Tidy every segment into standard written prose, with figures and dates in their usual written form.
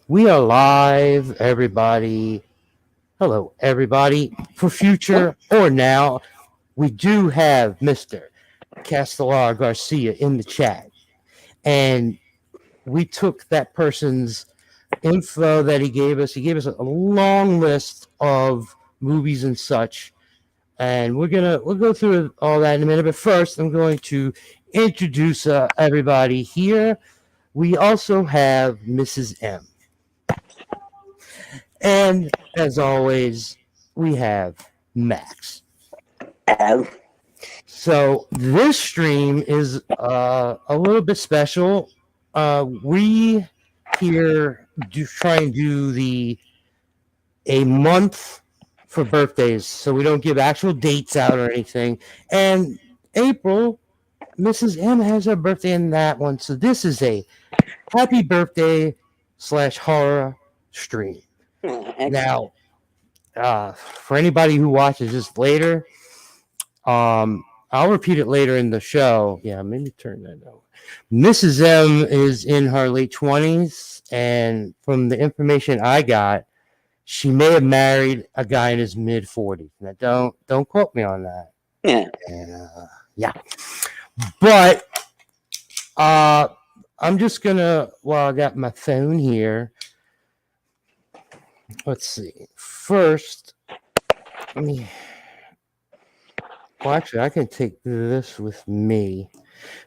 We are live, everybody. Hello, everybody. For future or now, we do have Mr. Castellar Garcia in the chat. And we took that person's info that he gave us. He gave us a long list of movies and such. And we'll go through all that in a minute. But first, I'm going to introduce everybody here. We also have Mrs. M. And as always, we have Max. Oh. So this stream is a little bit special. We here try and do a month for birthdays, so we don't give actual dates out or anything. And April, Mrs. M has her birthday in that one, so this is a happy birthday / horror stream. Now, for anybody who watches this later, I'll repeat it later in the show. Yeah, maybe turn that over. Mrs. M is in her late 20s, and from the information I got, she may have married a guy in his mid 40s. Now, don't quote me on that. Yeah. And, yeah. But I'm just gonna. Well, I got my phone here. Let's see. First, let me. Well, actually, I can take this with me.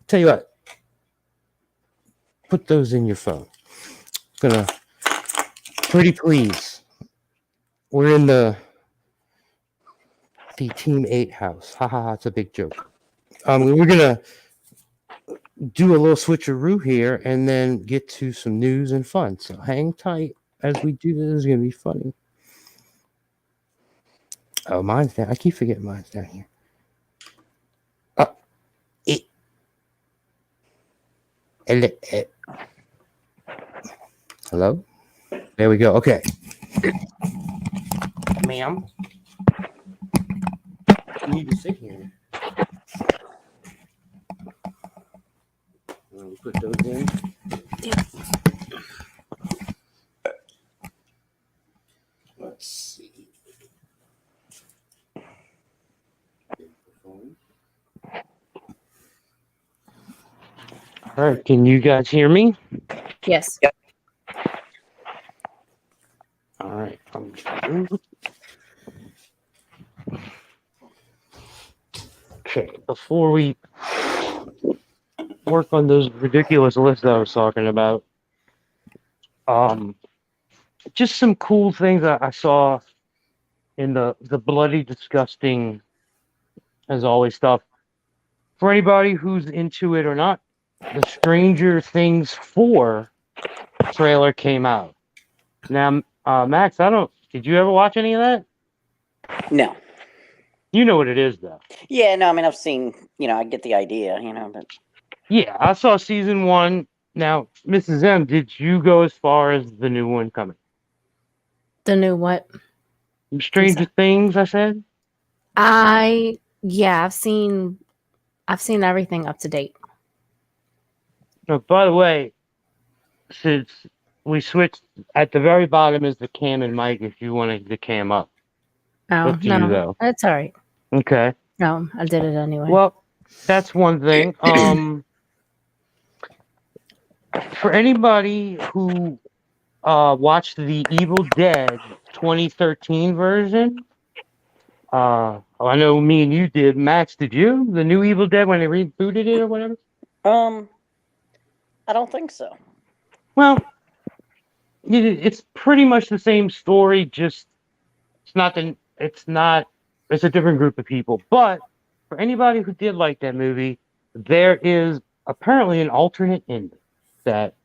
Tell you what, put those in your phone. Gonna, pretty please. We're in the Team 8 house. Ha ha ha! It's a big joke. We're gonna do a little switcheroo here, and then get to some news and fun. So hang tight as we do this. It's gonna be funny. Oh, mine's down. I keep forgetting mine's down here. Hello? There we go. Okay. Ma'am. You need to sit here. Put those in. Yeah. Let's see. All right. Can you guys hear me? Yes. Yep. All right. Okay. Before we work on those ridiculous lists that I was talking about, just some cool things that I saw in the bloody disgusting, as always, stuff. For anybody who's into it or not, the Stranger Things 4 trailer came out. Now, Max, did you ever watch any of that? No. You know what it is, though. Yeah, no, I mean, I've seen, I get the idea, but. Yeah, I saw season 1. Now, Mrs. M, did you go as far as the new one coming? The new what? Stranger Things, I said? Yeah, I've seen everything up to date. Oh, by the way, since we switched, at the very bottom is the cam and mic if you want the cam up. Oh, Up to you, though. That's all right. Okay. No, I did it anyway. Well, that's one thing. For anybody who watched the Evil Dead 2013 version, I know me and you did. Max, did you? The new Evil Dead when they rebooted it or whatever? I don't think so. Well, it's pretty much the same story, just it's a different group of people. But for anybody who did like that movie, there is apparently an alternate ending that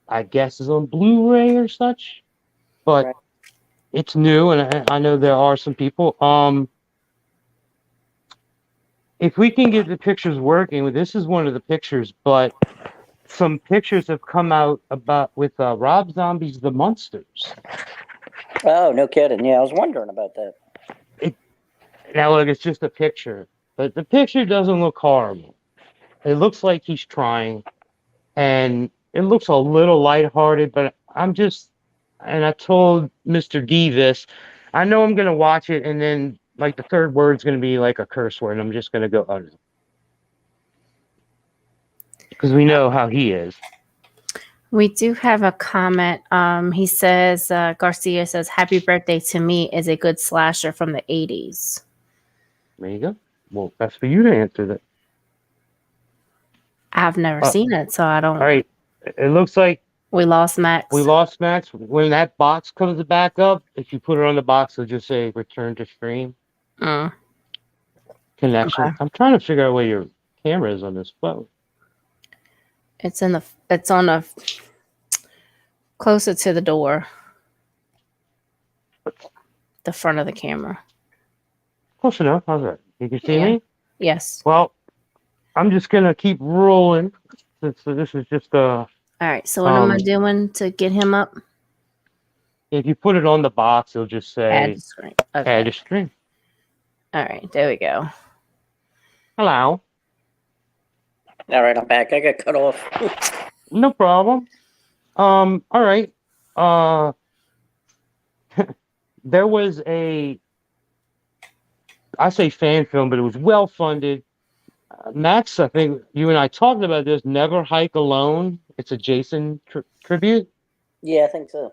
I guess is on Blu-ray or such. But Right. It's new, and I know there are some people. If we can get the pictures working, this is one of the pictures, but some pictures have come out with Rob Zombie's The Monsters. Oh, no kidding. Yeah, I was wondering about that. Now, look, it's just a picture, but the picture doesn't look horrible. It looks like he's trying, and it looks a little lighthearted, but I'm just and I told Mr. D this. I know I'm gonna watch it, and then like the third word's gonna be like a curse word, and I'm just gonna go, oh no, because we know how he is. We do have a comment. He says, Garcia says, "Happy birthday to me" is a good slasher from the 80s. There you go. Well, that's for you to answer that. I've never seen it, so I don't. All right. It looks like We lost Max. we lost Max. When that box comes back up, if you put it on the box, it'll just say "Return to stream Mm, connection." okay. I'm trying to figure out where your camera is on this phone. It's on the closer to the door, the front of the camera. Close enough. How's that? You can see Yeah. me? Yes. Well, I'm just gonna keep rolling. So this is just All right. So what am I doing to get him up? if you put it on the box, it'll just Add say to screen. Okay. add a stream. All right. There we go. Hello. All right, I'm back. I got cut off. No problem. All right. There was I say fan film, but it was well funded. Max, I think you and I talked about this. Never Hike Alone. It's a Jason tribute. Yeah, I think so.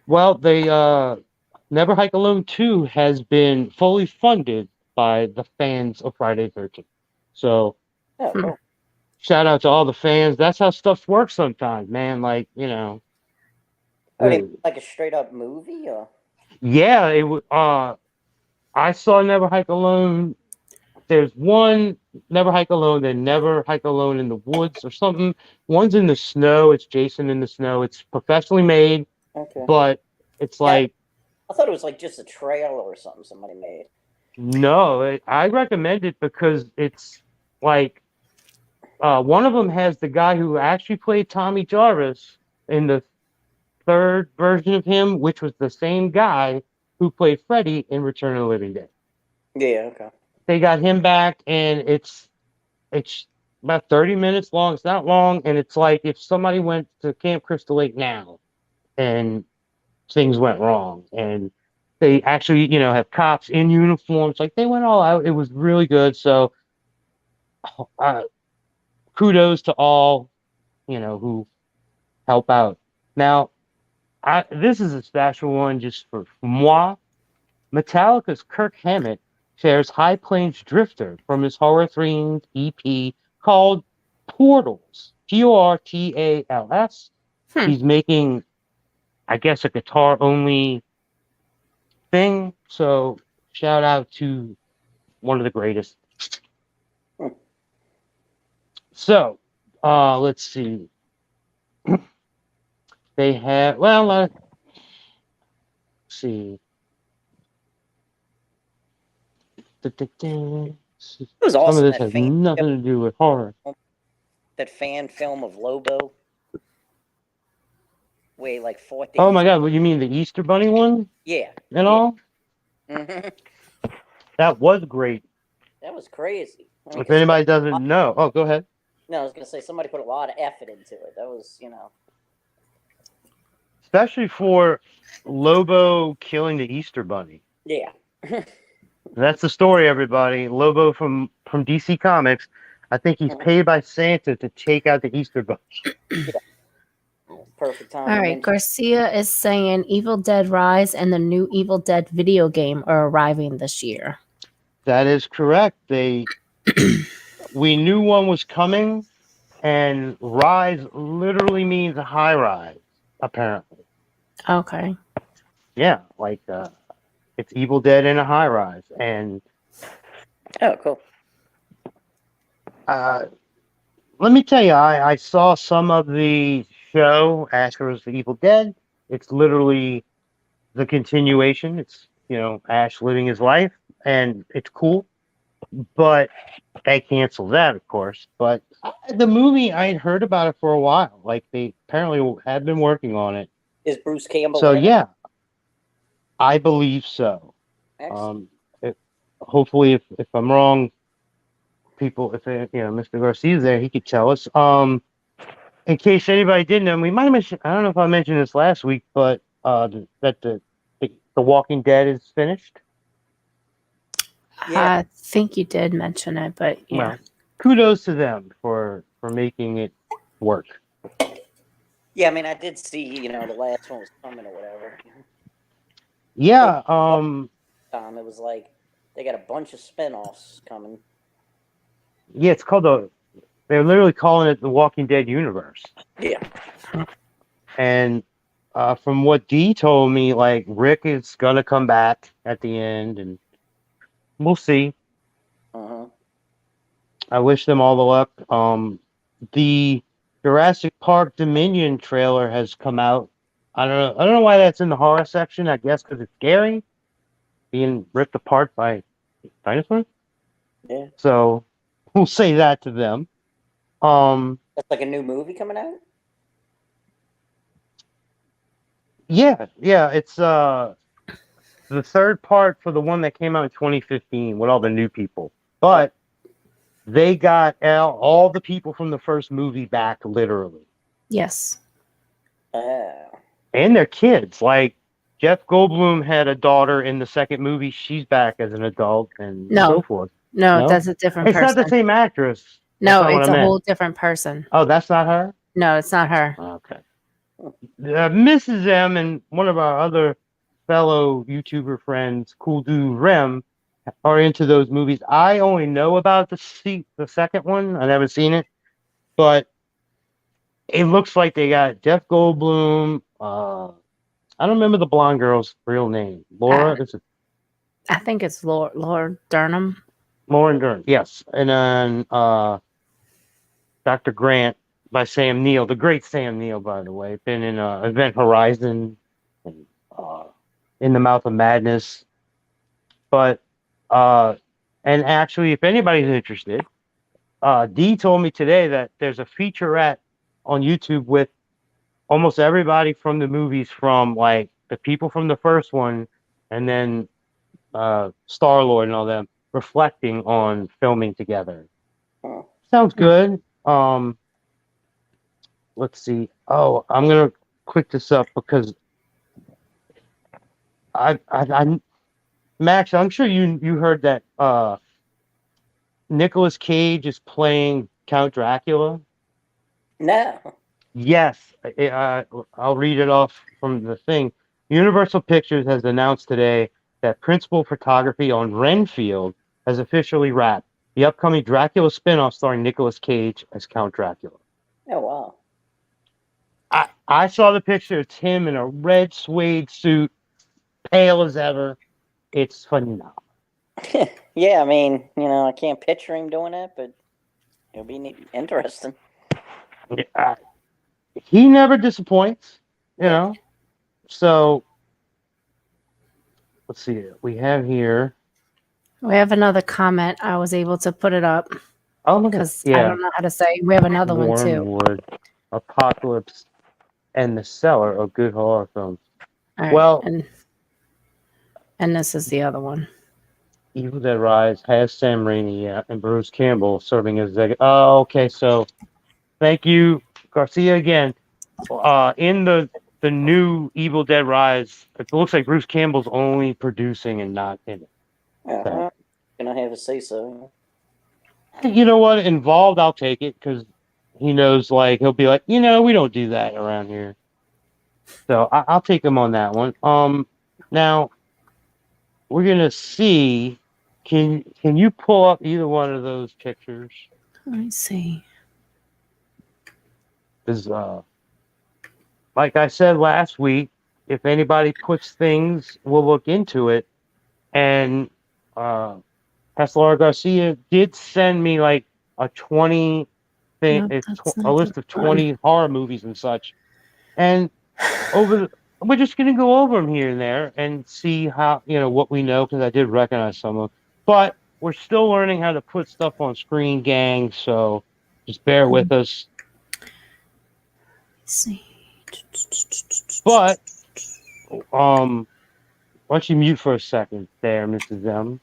Well, they Never Hike Alone 2 has been fully funded by the fans of Friday 13th. So, Oh, cool. shout out to all the fans. That's how stuff works sometimes, man. Like, you know. Oh, they like a straight up movie, or? Yeah, it would. I saw Never Hike Alone. There's one Never Hike Alone, then Never Hike Alone in the Woods or something. One's in the snow. It's Jason in the snow. It's professionally made, Okay. but it's like I thought it was like just a trailer or something somebody made. no. I recommend it because it's like one of them has the guy who actually played Tommy Jarvis in the third version of him, which was the same guy who played Freddy in Return of the Living Dead. Yeah. Okay. They got him back, and it's about 30 minutes long. It's not long, and it's like if somebody went to Camp Crystal Lake now and things went wrong, and they actually, have cops in uniforms, like they went all out. It was really good. So, kudos to all, who help out. Now, this is a special one just for moi. Metallica's Kirk Hammett shares High Plains Drifter from his horror-themed EP called Portals. Portals. He's making, I guess, a guitar-only thing. So shout out to one of the greatest. So let's see. They have, let's see. It was Some awesome. of this has nothing to do with horror. That fan film of Lobo. Way like 14. Oh my God! What you mean the Easter Bunny one? Yeah. And all? Mm-hmm. That was great. That was crazy. If anybody doesn't know, go ahead. No, I was gonna say somebody put a lot of effort into it. That was, Especially for Lobo killing the Easter Bunny. Yeah. That's the story, everybody. Lobo from DC Comics. I think he's paid by Santa to take out the Easter Bunny. Yeah. Perfect time. All right. Garcia is saying Evil Dead Rise and the new Evil Dead video game are arriving this year. That is correct. We knew one was coming, and Rise literally means a high rise, apparently. Okay. Yeah, like it's Evil Dead in a high rise, and oh, cool. Let me tell you, I saw some of the show Ash vs. the Evil Dead. It's literally the continuation. It's Ash living his life, and it's cool. But they canceled that, of course. But the movie, I had heard about it for a while. Like they apparently had been working on it. Is Bruce Campbell? So yeah, I believe so. Hopefully, if I'm wrong, people, if Mr. Garcia's there, he could tell us. In case anybody didn't know, we might have mentioned. I don't know if I mentioned this last week, but that the Walking Dead is finished. Yeah. I think you did mention it, but yeah. Well, kudos to them for making it work. Yeah, I mean, I did see, the last one was coming or whatever. Yeah. It was like they got a bunch of spinoffs coming. Yeah. It's called They're literally calling it the Walking Dead universe. Yeah. And from what Dee told me, like Rick is gonna come back at the end, and we'll see. Uh-huh. I wish them all the luck. The Jurassic Park Dominion trailer has come out. I don't know. I don't know why that's in the horror section. I guess because it's scary, being ripped apart by dinosaurs. Yeah. So we'll say that to them. That's like a new movie coming out? Yeah. It's the third part for the one that came out in 2015 with all the new people, but they got all the people from the first movie back, literally, Yes. and their kids. Like Jeff Goldblum had a daughter in the second movie; she's back as an adult, and No. so forth. No, No? that's a different It's person. not the same actress. No, That's not what it's I a meant. whole different person. Oh, that's not her. No, it's not her. Okay. Mrs. M and one of our other fellow YouTuber friends, Cool Dude Rem, are into those movies. I only know about the second one. I never seen it, but it looks like they got Jeff Goldblum. I don't remember the blonde girl's real name. Laura, is it I think it's Lord Durham. Lauren Dern? Yes, and then Dr. Grant by Sam Neill, the great Sam Neill, by the way, been in Event Horizon and In the Mouth of Madness. But and actually, if anybody's interested, Dee told me today that there's a featurette on YouTube with almost everybody from the movies, from like the people from the first one, and then Star Lord and all them reflecting on filming together. Sounds good. Let's see. Oh, I'm gonna click this up because I Max, I'm sure you heard that Nicolas Cage is playing Count Dracula. No. Yes, I'll read it off from the thing. Universal Pictures has announced today that principal photography on Renfield has officially wrapped. The upcoming Dracula spinoff starring Nicolas Cage as Count Dracula. Oh, wow. I saw the picture. It's him in a red suede suit, pale as ever. It's phenomenal. Yeah, I mean, I can't picture him doing it, but it'll be interesting. He never disappoints, you know. So let's see. We have here. We have another comment. I was able to put it up Oh, look at because yeah. I don't know how to say. We have another one too. Wormwood, Apocalypse, and The Cellar of good horror films. All right, Well, and this is the other one. Evil Dead Rise has Sam Raimi and Bruce Campbell serving as oh, okay. So thank you, Garcia, again. In the new Evil Dead Rise, it looks like Bruce Campbell's only producing and not in it. Uh-huh. Can I have a say so? You know what? Involved, I'll take it because he knows, like, he'll be like, we don't do that around here. So I'll take him on that one. Now we're gonna see. Can you pull up either one of those pictures? Let me see. Because like I said last week, if anybody puts things, we'll look into it. And Pastor Garcia did send me like a 20 thing, Nope, a list of 20 horror movies and such. And we're just gonna go over them here and there and see how what we know, because I did recognize some of them. But we're still learning how to put stuff on screen, gang. So just bear with us. Let's see. But why don't you mute for a second there, Mrs. M?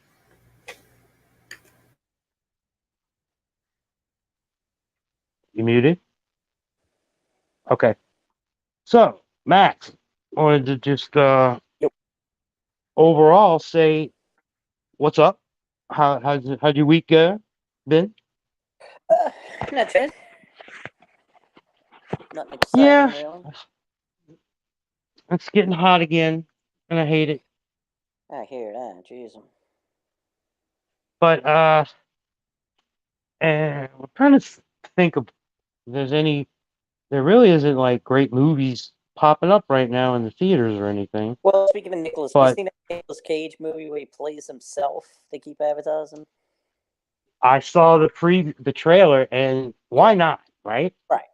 You muted? Okay. So, Max, wanted to just Yep. overall say what's up. How'd your week been? Not bad. Nothing exciting, Yeah, really. it's getting hot again, and I hate it. I hear that. Jeez. But and we're trying to think of if there's any. There really isn't like great movies popping up right now in the theaters or anything. Well, speaking of Nicholas, you But seen that Nicolas Cage movie where he plays himself? They keep advertising. I saw the trailer, and why Yeah, not? Right? right.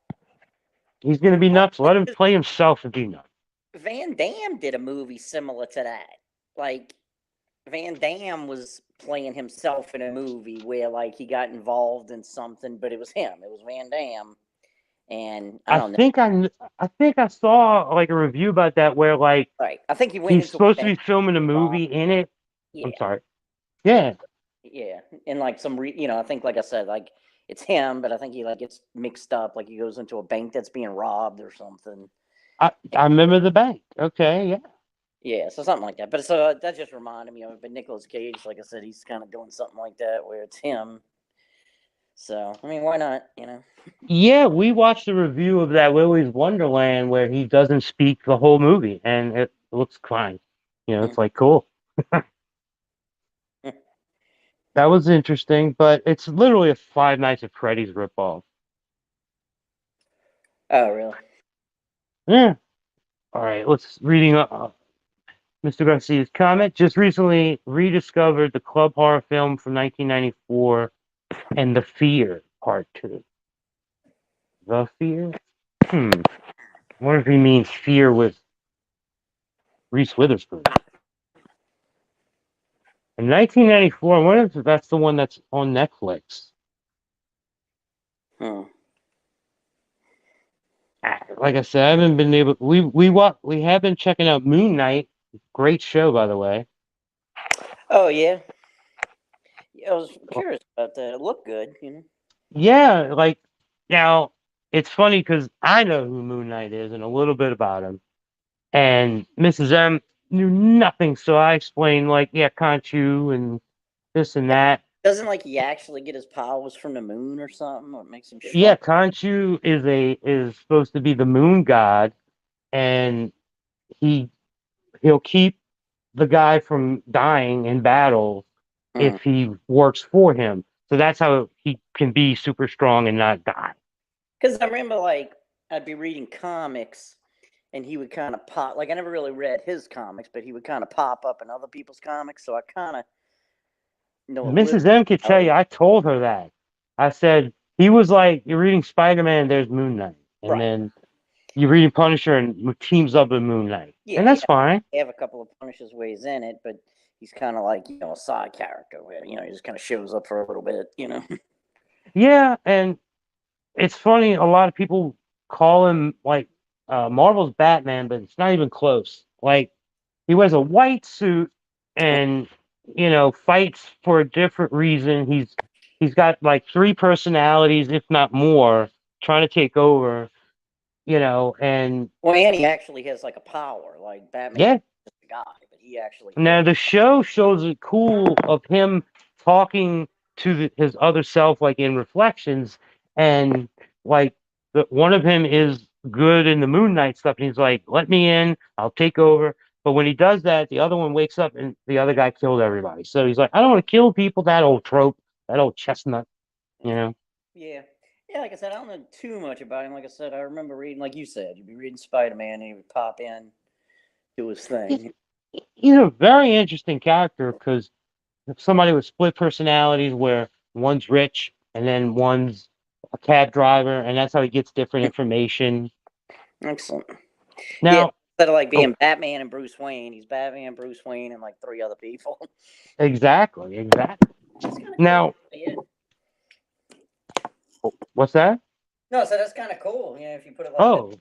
He's gonna be Well, nuts. Let him play himself and be nuts. Van Damme did a movie similar to that. Like Van Damme was playing himself in a movie where like he got involved in something, but it was him. It was Van Damme, and I I don't know. think I think I saw like a review about that where like Right. I think he went he's into a supposed to bank be filming a rob. movie in it. I'm Yeah, sorry. Yeah, yeah, and like I think like I said, like it's him, but I think he like gets mixed up. Like he goes into a bank that's being robbed or something. I remember the bank. Okay, yeah. Yeah, so something like that. But so that just reminded me of it. But Nicolas Cage, like I said, he's kind of doing something like that where it's him. So I mean, why not? Yeah, we watched a review of that Willy's Wonderland where he doesn't speak the whole movie, and it looks fine. Mm. It's like cool. That was interesting, but it's literally a Five Nights at Freddy's ripoff. Oh, really? Yeah. All right, let's reading Mr. Garcia's comment. Just recently rediscovered the club horror film from 1994 and The Fear Part 2. The Fear? I wonder if he means Fear with Reese Witherspoon. In 1994, I wonder if that's the one that's on Netflix. Hmm. Like I said, I haven't been able. We have been checking out Moon Knight. Great show, by the way. Oh yeah. Yeah, I was curious about that. It looked good. Yeah, like now it's funny because I know who Moon Knight is and a little bit about him, and Mrs. M knew nothing, so I explained like, yeah, Conchu and this and that. Doesn't like he actually get his powers from the moon or something? What makes him Yeah, strong? Conchu is supposed to be the moon god, and he he'll keep the guy from dying in battle if he works for him. So that's how he can be super strong and not die. Because I remember like I'd be reading comics and he would kind of pop. Like I never really read his comics, but he would kind of pop up in other people's comics, so I kind of know a little Mrs. M could about tell him. you, I told her that. I said, he was like, you're reading Spider Man, there's Moon Knight. And Right. then you're reading Punisher and teams up with Moon Knight. Yeah, And that's fine. they have a couple of Punisher's ways in it, but he's kind of like a side character where he just kind of shows up for a little bit. Yeah, and it's funny, a lot of people call him like Marvel's Batman, but it's not even close. Like, he wears a white suit and fights for a different reason. He's got like three personalities, if not more, trying to take over. And Well, and he actually has like a power, like Batman yeah. is just a guy, but he actually Now the show shows it cool of him talking to his other self, like in reflections, and like one of him is good in the Moon Knight stuff, and he's like, "Let me in, I'll take over." But when he does that, the other one wakes up, and the other guy killed everybody. So he's like, "I don't want to kill people." That old trope, that old chestnut, you know. Yeah. Yeah, like I said, I don't know too much about him. Like I said, I remember reading, like you said, you'd be reading Spider Man and he would pop in, do his thing. He's a very interesting character because somebody with split personalities where one's rich and then one's a cab driver, and that's how he gets different information. Excellent. Yeah, Now, instead of like oh, being Batman and Bruce Wayne, he's Batman, Bruce Wayne, and like three other people. exactly. That's kind of cool. Now, Yeah. what's that? No, so that's kind of cool. If you put it like that. Oh,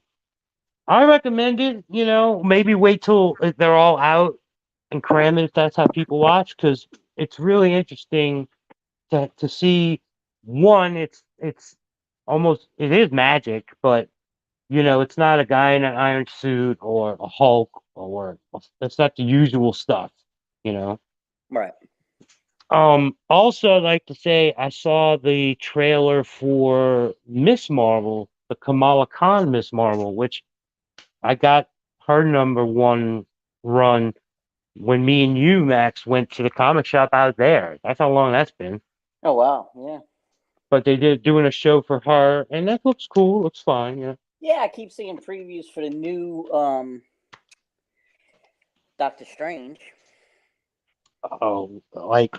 I recommend it. Maybe wait till they're all out and cram it if that's how people watch, because it's really interesting to see. One, it's almost it is magic, but You know, it's not a guy in an iron suit or a Hulk or it's not the usual stuff. You know. Right. Also, I'd like to say I saw the trailer for Miss Marvel, the Kamala Khan Miss Marvel, which I got her #1 run when me and you, Max, went to the comic shop out there. That's how long that's been. Oh wow. Yeah. But they did doing a show for her, and that looks cool. Looks fine. Yeah. Yeah, I keep seeing previews for the new Doctor Strange. Oh, like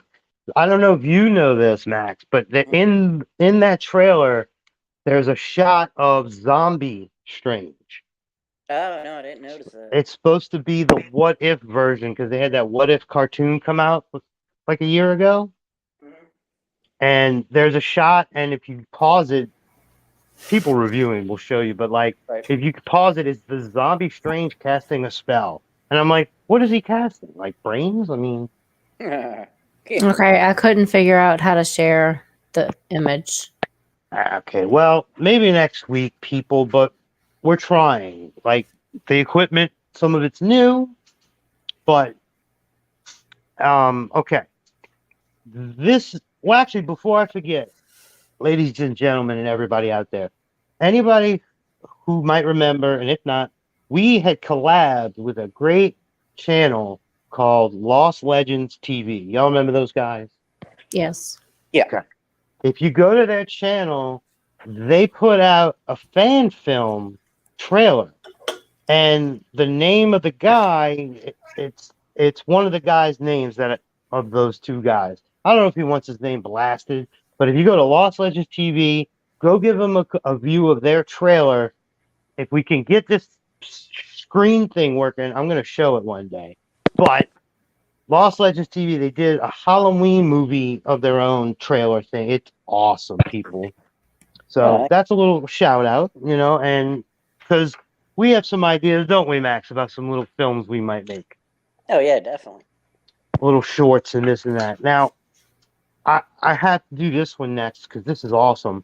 I don't know if you know this, Max, but in that trailer, there's a shot of Zombie Strange. Oh no, I didn't notice that. It's supposed to be the What If version because they had that What If cartoon come out like a year ago. Mhm. And there's a shot, and if you pause it, people reviewing will show you, but like Right. if you pause it, it's the Zombie Strange casting a spell. And I'm like, what is he casting? Like brains? I mean, Yeah. Okay, I couldn't figure out how to share the image. okay, well, maybe next week, people, but we're trying. Like the equipment, some of it's new, but okay. Well, actually, before I forget, ladies and gentlemen, and everybody out there, anybody who might remember, and if not, we had collabed with a great channel called Lost Legends TV. Y'all remember those guys? Yes. Yeah. Okay. If you go to their channel, they put out a fan film trailer, and the name of the guy, it's one of the guys' names that of those two guys. I don't know if he wants his name blasted, but if you go to Lost Legends TV, go give them a view of their trailer. If we can get this screen thing working, I'm going to show it one day. But Lost Legends TV, they did a Halloween movie of their own trailer thing. It's awesome, people. So Alright. that's a little shout out, and because we have some ideas, don't we, Max, about some little films we might make, Oh yeah, definitely. little shorts and this and that. Now, I have to do this one next because this is awesome.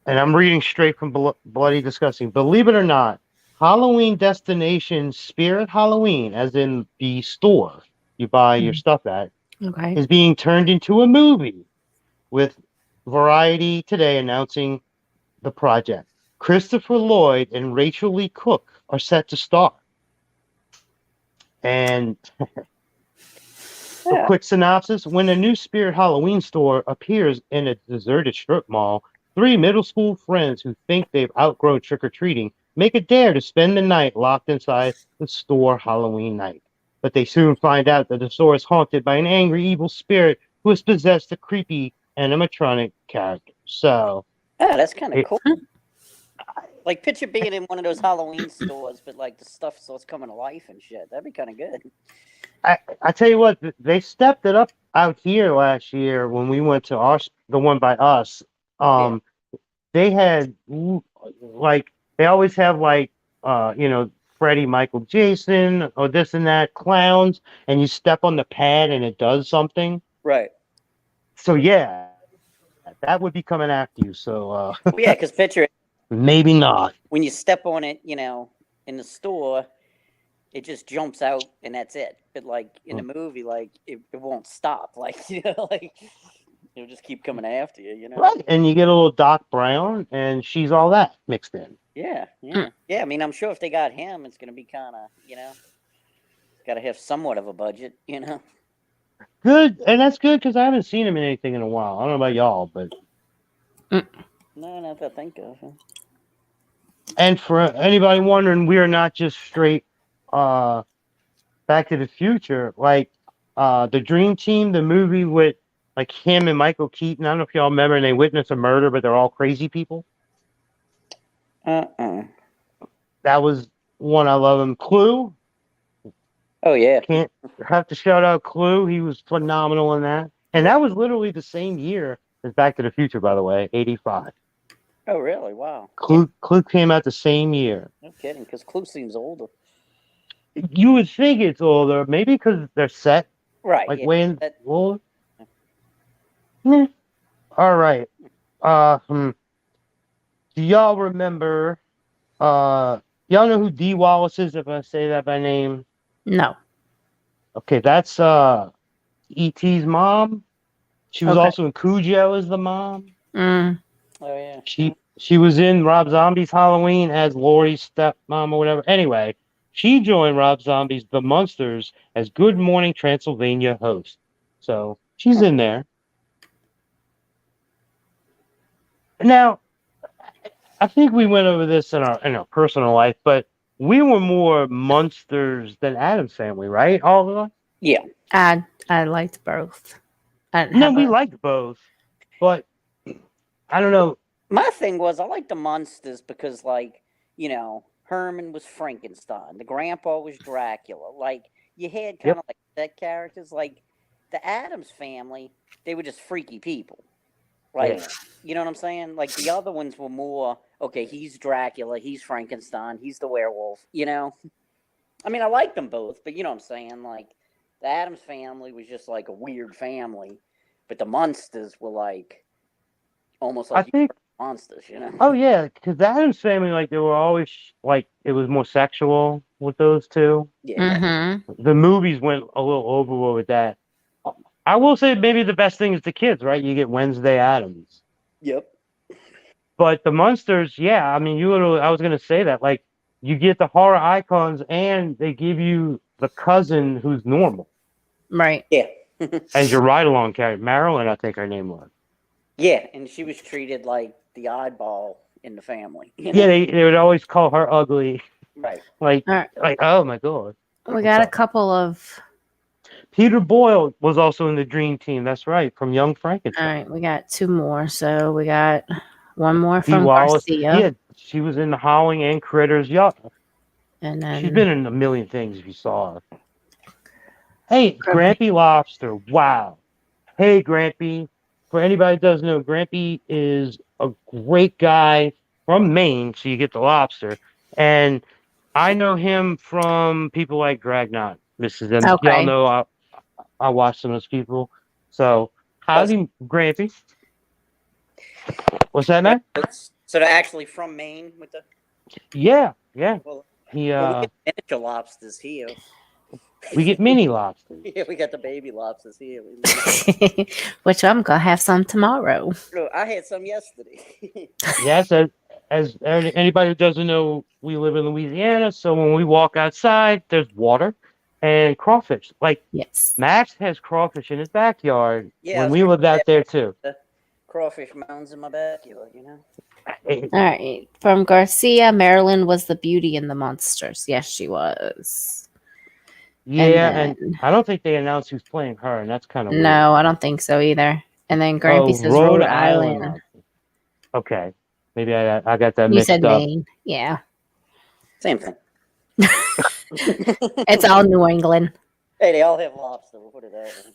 And I'm reading straight from Bloody Disgusting. Believe it or not, Halloween Destination Spirit Halloween, as in the store you buy your stuff at, Okay. is being turned into a movie with Variety today announcing the project. Christopher Lloyd and Rachel Lee Cook are set to star. And a Yeah. quick synopsis: when a new Spirit Halloween store appears in a deserted strip mall, three middle school friends who think they've outgrown trick-or-treating make a dare to spend the night locked inside the store Halloween night. But they soon find out that the store is haunted by an angry, evil spirit who has possessed a creepy animatronic character. So, Yeah, that's kind of it, cool. Like picture being in one of those Halloween stores, but like the stuff starts coming to life and shit. That'd be kind of good. I tell you what, they stepped it up out here last year when we went to the one by us. Yeah. They had like they always have like Freddie, Michael, Jason, or this and that clowns, and you step on the pad and it does something. Right. So yeah, that would be coming after you. So Well, yeah, because picture it, maybe not. when you step on it, in the store, it just jumps out and that's it. But like in the movie, like it won't stop. Like like it'll just keep coming after you. Right, and you get a little Doc Brown, and she's all that mixed in. Yeah, yeah, yeah. I mean, I'm sure if they got him, it's gonna be kind of got to have somewhat of a budget. Good, and that's good because I haven't seen him in anything in a while. I don't know about y'all, but No, not that I think of. and for anybody wondering, we are not just straight Back to the Future. Like the Dream Team, the movie with like him and Michael Keaton. I don't know if y'all remember, and they witness a murder, but they're all crazy people. That was one I love him. Clue. Oh yeah. Can't have to shout out Clue. He was phenomenal in that. And that was literally the same year as Back to the Future, by the way, 85. Oh really? Wow. Clue came out the same year. No kidding, because Clue seems older. You would think it's older, maybe because they're set Right. like Yeah. way in older. Yeah. All right. Do y'all remember Y'all know who Dee Wallace is if I say that by name? No. Okay, that's E.T.'s mom. She was Okay. also in Cujo as the mom. Mm. Oh yeah. She was in Rob Zombie's Halloween as Laurie's stepmom or whatever. Anyway, she joined Rob Zombie's The Munsters as Good Morning Transylvania host. So she's in there. Now, I think we went over this in our personal life, but we were more Munsters than Addams Family, right? All of us. Yeah. I liked both. I didn't No, have we a liked both, but I don't know. My thing was I liked the monsters because like, Herman was Frankenstein. The grandpa was Dracula. Like you had kind Yep. of like set characters. Like the Adams family, they were just freaky people. Like Yeah. you know what I'm saying? Like the other ones were more okay, he's Dracula, he's Frankenstein, he's the werewolf, I mean I liked them both, but you know what I'm saying? Like the Adams family was just like a weird family. But the monsters were like almost I like think. monsters. Oh yeah, because the Addams Family, like they were always like it was more sexual with those two. Yeah. Mm-hmm. The movies went a little overboard with that. I will say maybe the best thing is the kids, right? You get Wednesday Addams. Yep. But the Munsters, yeah, I mean, I was gonna say that, like, you get the horror icons, and they give you the cousin who's normal Right. Yeah. as your ride-along character. Marilyn, I think her name was. Yeah, and she was treated like the oddball in the family. Yeah, they would always call her ugly, Right. like, All right. oh my god. We got a couple of. Peter Boyle was also in the Dream Team. That's right, from Young All Frankenstein. right. We got two more. So we got one more Dee from Wallace. Garcia. Yeah, she was in The Howling and Critters. Yeah, And then she's been in a million things if you saw her. Hey, Grumpy. Grampy Lobster. Wow. Hey, Grampy. For anybody that doesn't know, Grampy is a great guy from Maine, so you get the lobster. And I know him from people like Dragnot, Mrs. M. Okay. Y'all know I watch some of those people. So, howdy, Grampy. What's that, man? So they're actually from Maine with the Yeah. well, He we get miniature lobsters here. we get mini lobsters. Yeah, we got the baby lobsters here. which I'm gonna have some tomorrow. Look, I had some yesterday. Yes, as anybody who doesn't know, we live in Louisiana, so when we walk outside, there's water and crawfish. Like Yes. Max has crawfish in his backyard Yeah, I when was we gonna lived out say- there too. Crawfish mounds in my backyard, All right. From Garcia, Marilyn was the beauty in the monsters. Yes, she was. Yeah, And and I don't think they announced who's playing her, and that's kind of weird. No, I don't think so either. And then Grampy says Rhode Island. Okay, maybe I got that You mixed said up. Maine. Yeah. Same thing. It's all New England. Hey, they all have lobster. We'll put it that way.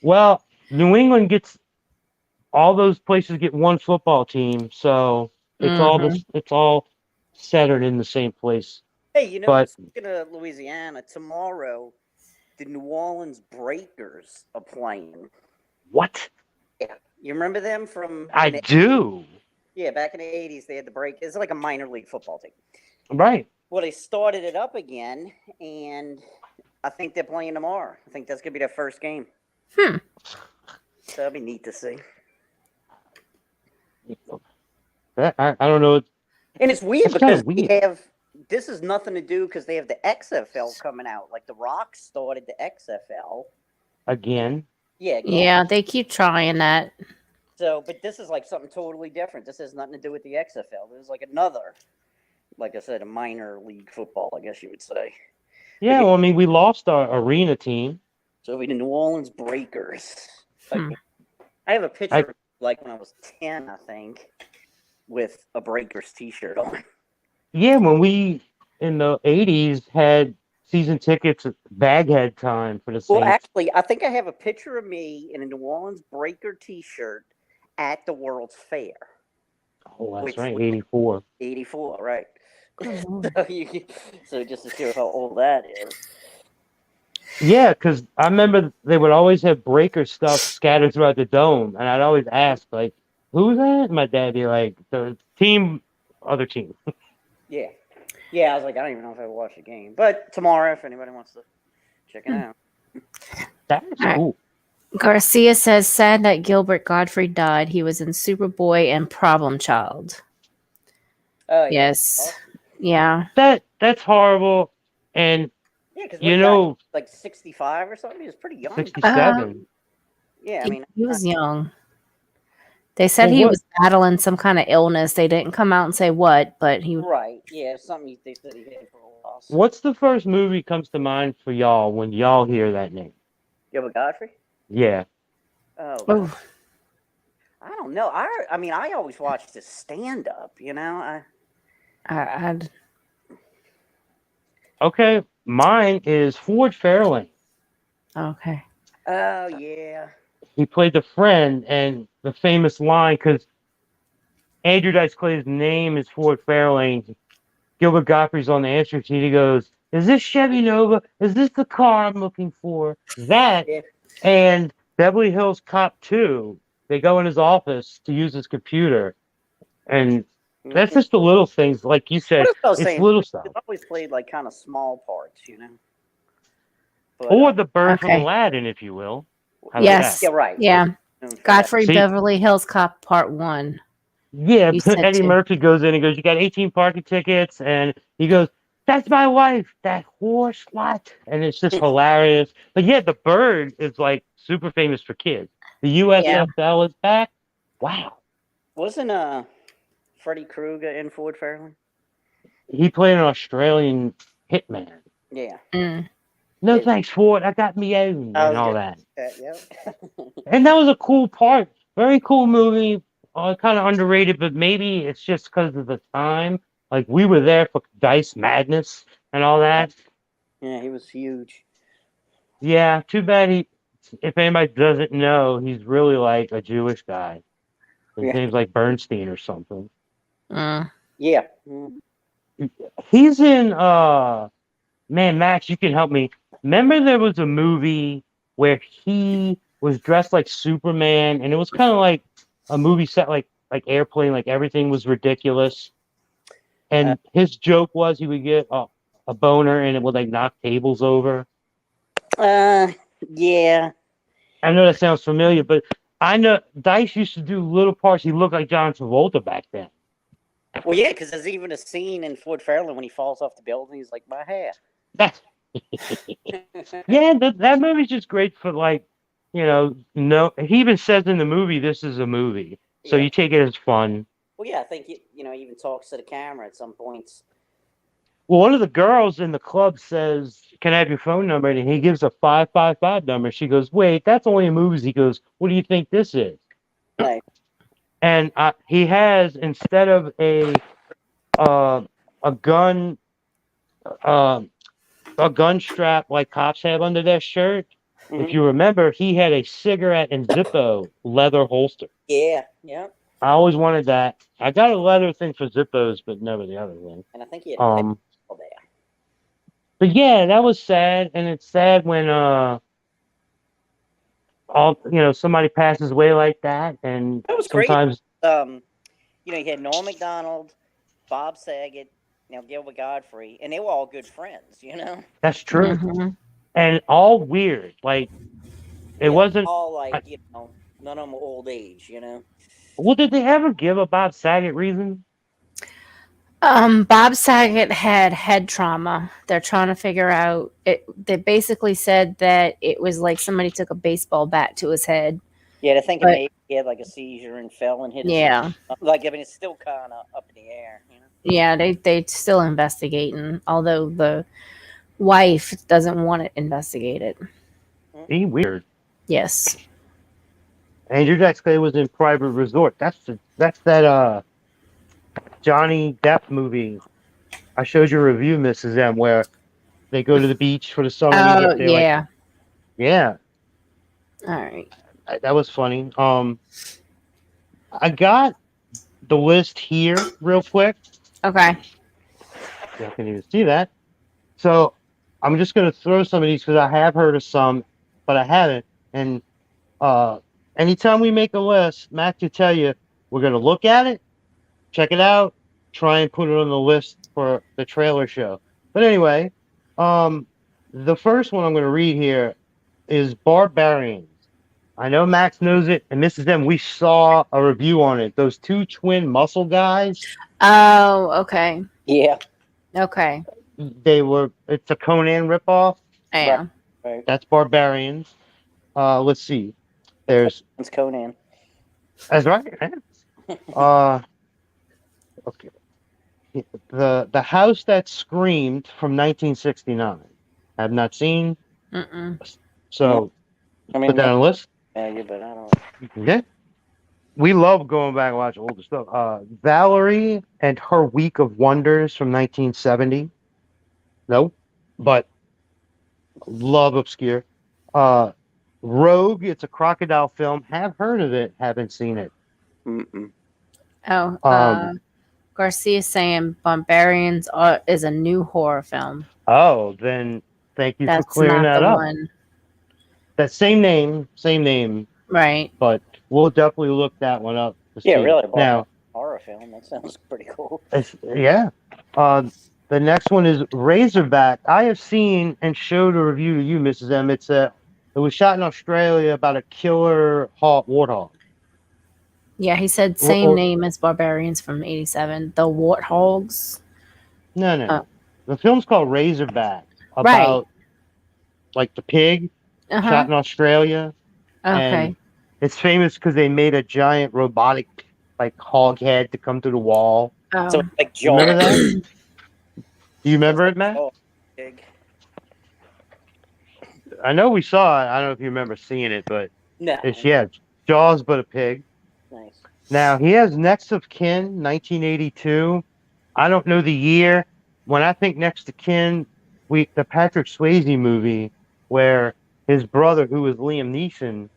Well, New England gets all those places get one football team, so it's all centered in the same place. Hey, But- speaking of Louisiana, tomorrow the New Orleans Breakers are playing. What? Yeah. You remember them from I do. Yeah, back in the 80s they had the break. It's like a minor league football team. Right. Well, they started it up again, and I think they're playing tomorrow. I think that's going to be their first game. Hmm. So that'll be neat to see. I don't know. And it's weird It's kinda because weird. this has nothing to do because they have the XFL coming out. Like the Rock started the XFL. Again. Yeah. Yeah, they keep trying that. So, but this is like something totally different. This has nothing to do with the XFL. There's like another, like I said, a minor league football, I guess you would say. Yeah, well, I mean, we lost our arena team. So it'll be the New Orleans Breakers. Hmm. I have a picture, like when I was 10, I think, with a Breakers t-shirt on. Yeah, when we, in the 80s, had season tickets at Baghead time for the Saints. Well, actually, I think I have a picture of me in a New Orleans Breaker t-shirt at the World's Fair. Oh, that's which right, was- 84. 84, right. Oh. So just to show how old that is. Yeah, because I remember they would always have breaker stuff scattered throughout the dome, and I'd always ask, like, who's that? My dad would be like, the team, other team. Yeah. Yeah, I was like, I don't even know if I watched the game. But tomorrow, if anybody wants to check it out. That's All right. cool. Garcia says, sad that Gilbert Godfrey died. He was in Superboy and Problem Child. Oh, yeah. Yes. Awesome. Yeah. That's horrible. And Yeah, because you know, like 65 or something? He was pretty young. 67. Yeah, I mean, he was young. They said Well, he what- was battling some kind of illness. They didn't come out and say what, but he right. Yeah, something they said he had for a while. So. What's the first movie comes to mind for y'all when y'all hear that name? Gilbert Godfrey? Yeah. Oh, Oh, I don't know. I mean, I always watched his stand up, you know? I'd Okay. Mine is Ford Fairlane. okay. Oh, yeah. He played the friend, and the famous line, because Andrew Dice Clay's name is Ford Fairlane. Gilbert Gottfried's on the answer sheet. He goes, "Is this Chevy Nova? Is this the car I'm looking for?" That Yeah. and Beverly Hills Cop 2. They go in his office to use his computer, and that's just the little things, like you said. What else I was It's saying? little stuff. He's always played like kind of small parts, you know? But, Or the bird from Okay. Aladdin, if you will. How about Yes. yeah, right. Yeah. Known for that. Godfrey See? Beverly Hills Cop Part 1. Yeah, You said Eddie two. Murphy goes in and goes, "You got 18 parking tickets," and he goes, "That's my wife, that horse slut," and it's just hilarious. But yeah, the bird is like super famous for kids. The USFL is back. Wow, Wasn't Freddy Krueger in Ford Fairlane? he played an Australian hitman. Yeah. Mm. No It- thanks, Ford. I got me own Oh, and all yeah. that. Yeah. And that was a cool part. Very cool movie. Kind of underrated, but maybe it's just because of the time. Like we were there for Dice Madness and all that. Yeah, he was huge. Yeah, too bad he. If anybody doesn't know, he's really like a Jewish guy. His Yeah. name's like Bernstein or something. Mm. Yeah. Mm. He's in. Man, Max, you can help me. Remember, there was a movie where he was dressed like Superman, and it was kind of like a movie set like Airplane, like everything was ridiculous. And his joke was he would get a boner and it would like knock tables over. Yeah. I know that sounds familiar, but I know Dice used to do little parts. He looked like John Travolta back then. Well, yeah, because there's even a scene in Ford Fairlane when he falls off the building. He's like, my hair. That's yeah, that movie's just great for like, no. He even says in the movie, "This is a movie," so Yeah. you take it as fun. Well, yeah, I think he even talks to the camera at some points. Well, one of the girls in the club says, "Can I have your phone number?" And he gives a 555 number. She goes, "Wait, that's only in movies." He goes, "What do you think this is?" Right. And he has, instead of a gun, uh, a gun strap like cops have under their shirt. If Mhm. you remember, he had a cigarette and Zippo leather holster. Yeah. Yeah. I always wanted that. I got a leather thing for Zippos, but never the other thing. And I think he had a pistol there. But yeah, that was sad, and it's sad when somebody passes away like that, and That was great. sometimes You had Norm Macdonald, Bob Saget, Gilbert Godfrey, and they were all good friends. that's true, Mhm. and all weird. Like it wasn't. all like none of them were old age. Well, did they ever give a Bob Saget reason? Bob Saget had head trauma. They're trying to figure out it. They basically said that it was like somebody took a baseball bat to his head. Yeah, they're thinking But- maybe he had like a seizure and fell and hit his Yeah. head. Like, I mean, it's still kind of up in the air. Yeah, they still investigating, although the wife doesn't want it investigated. Be weird. Yes. Andrew Dice Clay was in Private Resort. That's that Johnny Depp movie. I showed you a review, Mrs. M, where they go to the beach for the summer. And Oh, get there, yeah. yeah. All right. That was funny. I got the list here real quick. Okay. You can even see that. So I'm just going to throw some of these because I have heard of some, but I haven't. And anytime we make a list, Matt will tell you we're going to look at it, check it out, try and put it on the list for the trailer show. But anyway, the first one I'm going to read here is Barbarians. I know Max knows it, and this is them. We saw a review on it. Those two twin muscle guys. Oh, okay. Yeah. Okay. It's a Conan ripoff. Yeah. Right. That's Barbarians. Let's see. There's It's Conan. that's right. Okay. The House That Screamed from 1969. Have not seen. Mm-mm. So I mean, put that on the list. yeah, but I don't. Yeah. We love going back and watching older stuff. Valerie and Her Week of Wonders from 1970. Nope. But love obscure. Rogue, it's a crocodile film. Have heard of it, haven't seen it. Mm-mm. Oh, Garcia saying Barbarians is a new horror film. Oh, then thank you for That's clearing not that the up. one. That same name, Right. but we'll definitely look that one up to Yeah, see. really. Now, Horror film. That sounds pretty cool. yeah. The next one is Razorback. I have seen and showed a review to you, Mrs. M. It was shot in Australia about a killer warthog. Yeah, he said same name as Barbarians from '87. The Warthogs. No. Oh. The film's called Razorback, about Right. like the pig, shot in Australia. Okay. And it's famous because they made a giant robotic like hog head to come through the wall. Oh. So it's like You Jaws. remember that? Do you remember it, Matt? Oh, big. I know we saw it. I don't know if you remember seeing it, but No. it's Jaws but a pig. Nice. Now he has Next of Kin, 1982. I don't know the year. When I think Next of Kin, the Patrick Swayze movie where his brother, who is Liam Neeson,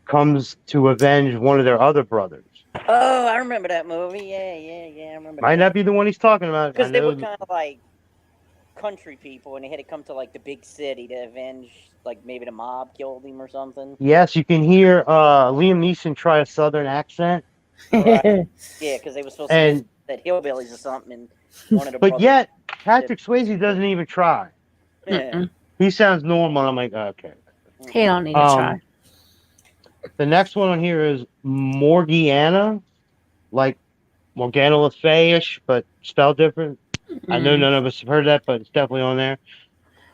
comes to avenge one of their other brothers. Oh, I remember that movie. Yeah. I remember. Might not be the one he's talking about. Because they were kind of like country people, and they had to come to like the big city to avenge, like maybe the mob killed him or something. Yes, you can hear Liam Neeson try a southern accent. Right. Yeah, because they were supposed to And that hillbillies or something, and one of the but brothers. yet Patrick Swayze doesn't even try. Yeah. He sounds normal. I'm like, okay. He don't need to try. The next one on here is Morgiana, like Morgana Le Fay-ish, but spelled different. I know none of us have heard that, but it's definitely on there.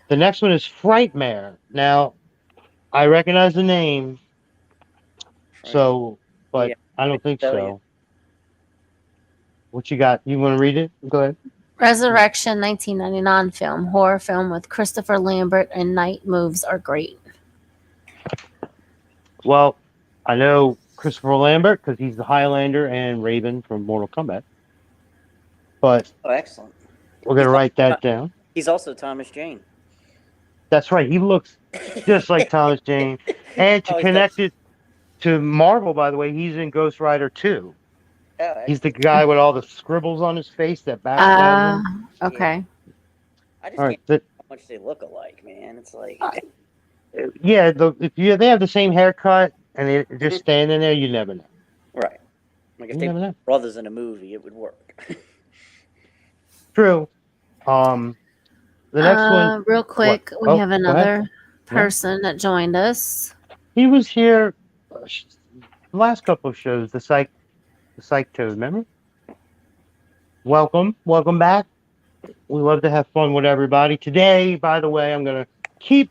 The next one is Frightmare. Now, I recognize the name, but Yeah, I don't think tell so. you. What you got? You want to read it? Go ahead. Resurrection 1999 film, horror film with Christopher Lambert and night moves are great. Well, I know Christopher Lambert because he's the Highlander and Raven from Mortal Kombat. But Oh, excellent. we're going to write that down. He's also Thomas Jane. That's right. He looks just like Thomas Jane. And to connect it to Marvel, by the way, he's in Ghost Rider 2. Oh, He's the guy with all the scribbles on his face that backstabs him. Okay. I just All can't right. how much they look alike, man. It's like Yeah, they have the same haircut and they're just standing there, you never know. right. Like if You they never were know. brothers in a movie, it would work. True. The next one. Real quick, What? we have Go ahead. another person that joined us. He was here the last couple of shows, the Psych Toad, remember? Welcome back. We love to have fun with everybody. Today, by the way, I'm gonna keep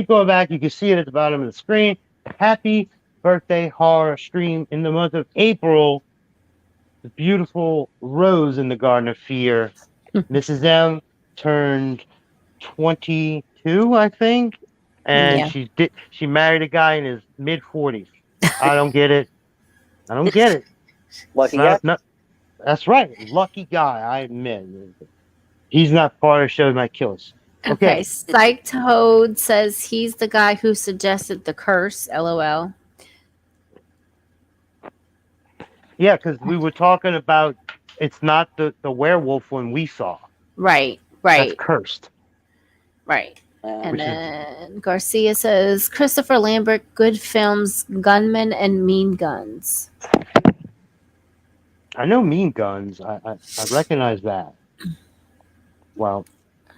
going back. You can see it at the bottom of the screen. Happy birthday horror stream in the month of April. The beautiful Rose in the Garden of Fear. Mrs. M turned 22, I think, and she married a guy in his mid-40s. I don't get it. Lucky guy. That's right. Lucky guy, I admit. He's not part of the show that might kill us. Okay. Psych Toad says he's the guy who suggested the curse. LOL. Yeah, because we were talking about it's not the werewolf one we saw. Right. That's cursed. Right. And then Garcia says Christopher Lambert, good films, Gunman and Mean Guns. I know Mean Guns. I recognize that. Well,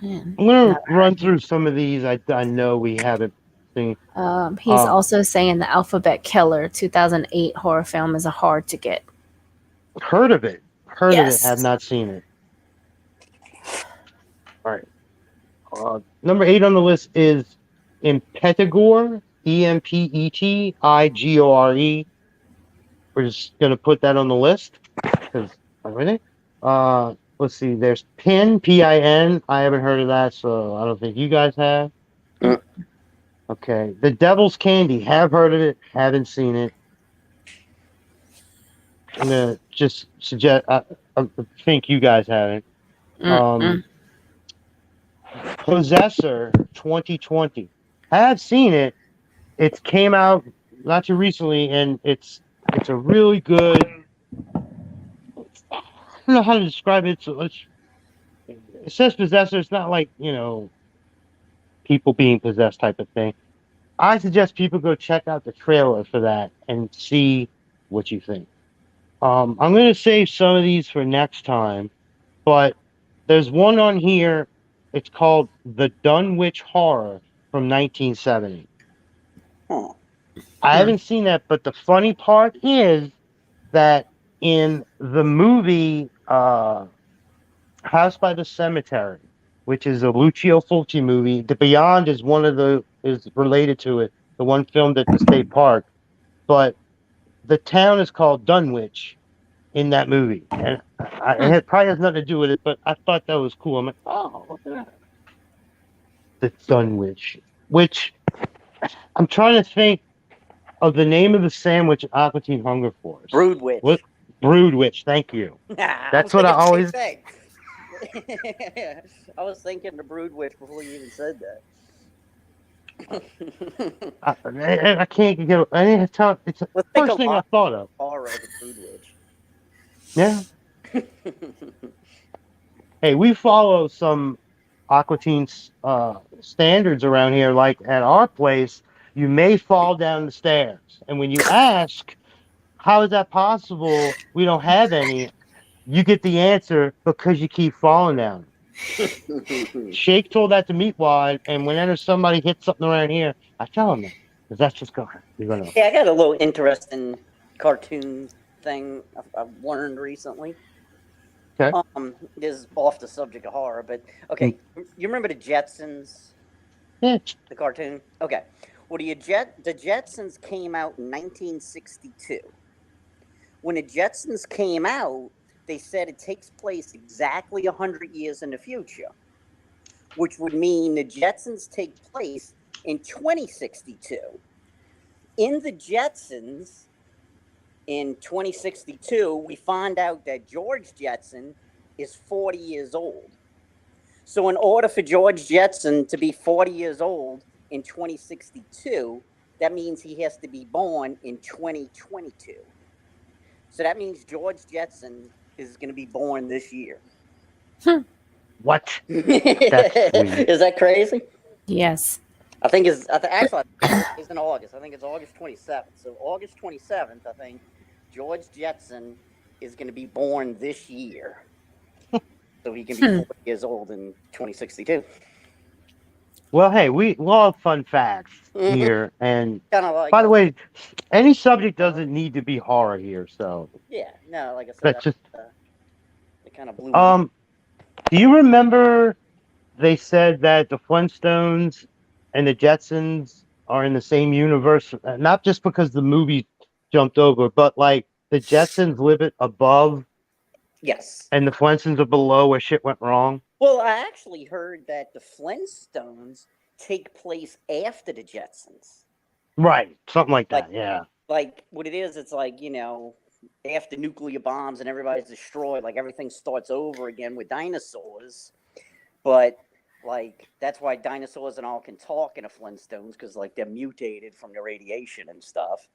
Man, I'm gonna never run heard him. through some of these. I know we haven't seen. He's also saying the Alphabet Killer 2008 horror film is a hard to get. Heard of it. Heard of it. Have Yes. not seen it. All right. Number 8 on the list is Impetigore. Empettigore. We're just gonna put that on the list because everything. Let's see. There's Pin. Pin. I haven't heard of that, so I don't think you guys have. Mm. Okay. The Devil's Candy. Have heard of it. Haven't seen it. I'm gonna just suggest. I think you guys haven't. Mm-mm. Possessor 2020. I have seen it. It came out not too recently, and it's a really good. I don't know how to describe it. So it says possessor. It's not like people being possessed type of thing. I suggest people go check out the trailer for that and see what you think. I'm gonna save some of these for next time, but there's one on here. It's called The Dunwich Horror from 1970. Huh. I Hmm. haven't seen that, but the funny part is that in the movie House by the Cemetery, which is a Lucio Fulci movie, The Beyond is one of the is related to it, the one filmed at the state park, but the town is called Dunwich in that movie, and it probably has nothing to do with it, but I thought that was cool. I'm like, oh, look at that, the Dunwich, which I'm trying to think of the name of the sandwich at Aqua Teen Hunger Force. Brood What? Witch. Brood Witch. Thank you. I That's was what I thinking the always. same thing. I was thinking the Brood Witch before you even said that. I can't get. I didn't have time. It's the Let's think first of thing I thought of. horror, the Brood Yeah. Witch. Hey, we follow some Aqua Teen standards around here. Like at our place, you may fall down the stairs, and when you ask, "How is that possible? We don't have any." You get the answer because you keep falling down. Shake told that to Meatwad, and whenever somebody hits something around here, I tell them that because that's just going. You're gonna. Yeah, I got a little interesting cartoon thing I've learned recently. Okay. This is off the subject of horror, but okay, you remember the Jetsons, Yeah. the cartoon? Okay, well, the Jetsons came out in 1962. When the Jetsons came out, they said it takes place exactly 100 years in the future, which would mean the Jetsons take place in 2062. In the Jetsons, in 2062, we find out that George Jetson is 40 years old. So, in order for George Jetson to be 40 years old in 2062, that means he has to be born in 2022. So, that means George Jetson is going to be born this year. What? That's sweet. Is that crazy? Yes. I think actually it's in August. I think it's August 27th. So August 27th, I think George Jetson is going to be born this year, so he can be 40 years old in 2062. Well, hey, we'll have fun facts here, and Kind of like. by the way, any subject doesn't need to be horror here, so Yeah, no, like I said, that's just. it kind of blew. Me. Do you remember they said that the Flintstones and the Jetsons are in the same universe? Not just because the movie jumped over, but like the Jetsons live it above. Yes. And the Flintstones are below where shit went wrong. Well, I actually heard that the Flintstones take place after the Jetsons. Right, something like that. Yeah. Like what it is, it's like after nuclear bombs and everybody's destroyed, like everything starts over again with dinosaurs. But like that's why dinosaurs and all can talk in the Flintstones because like they're mutated from the radiation and stuff,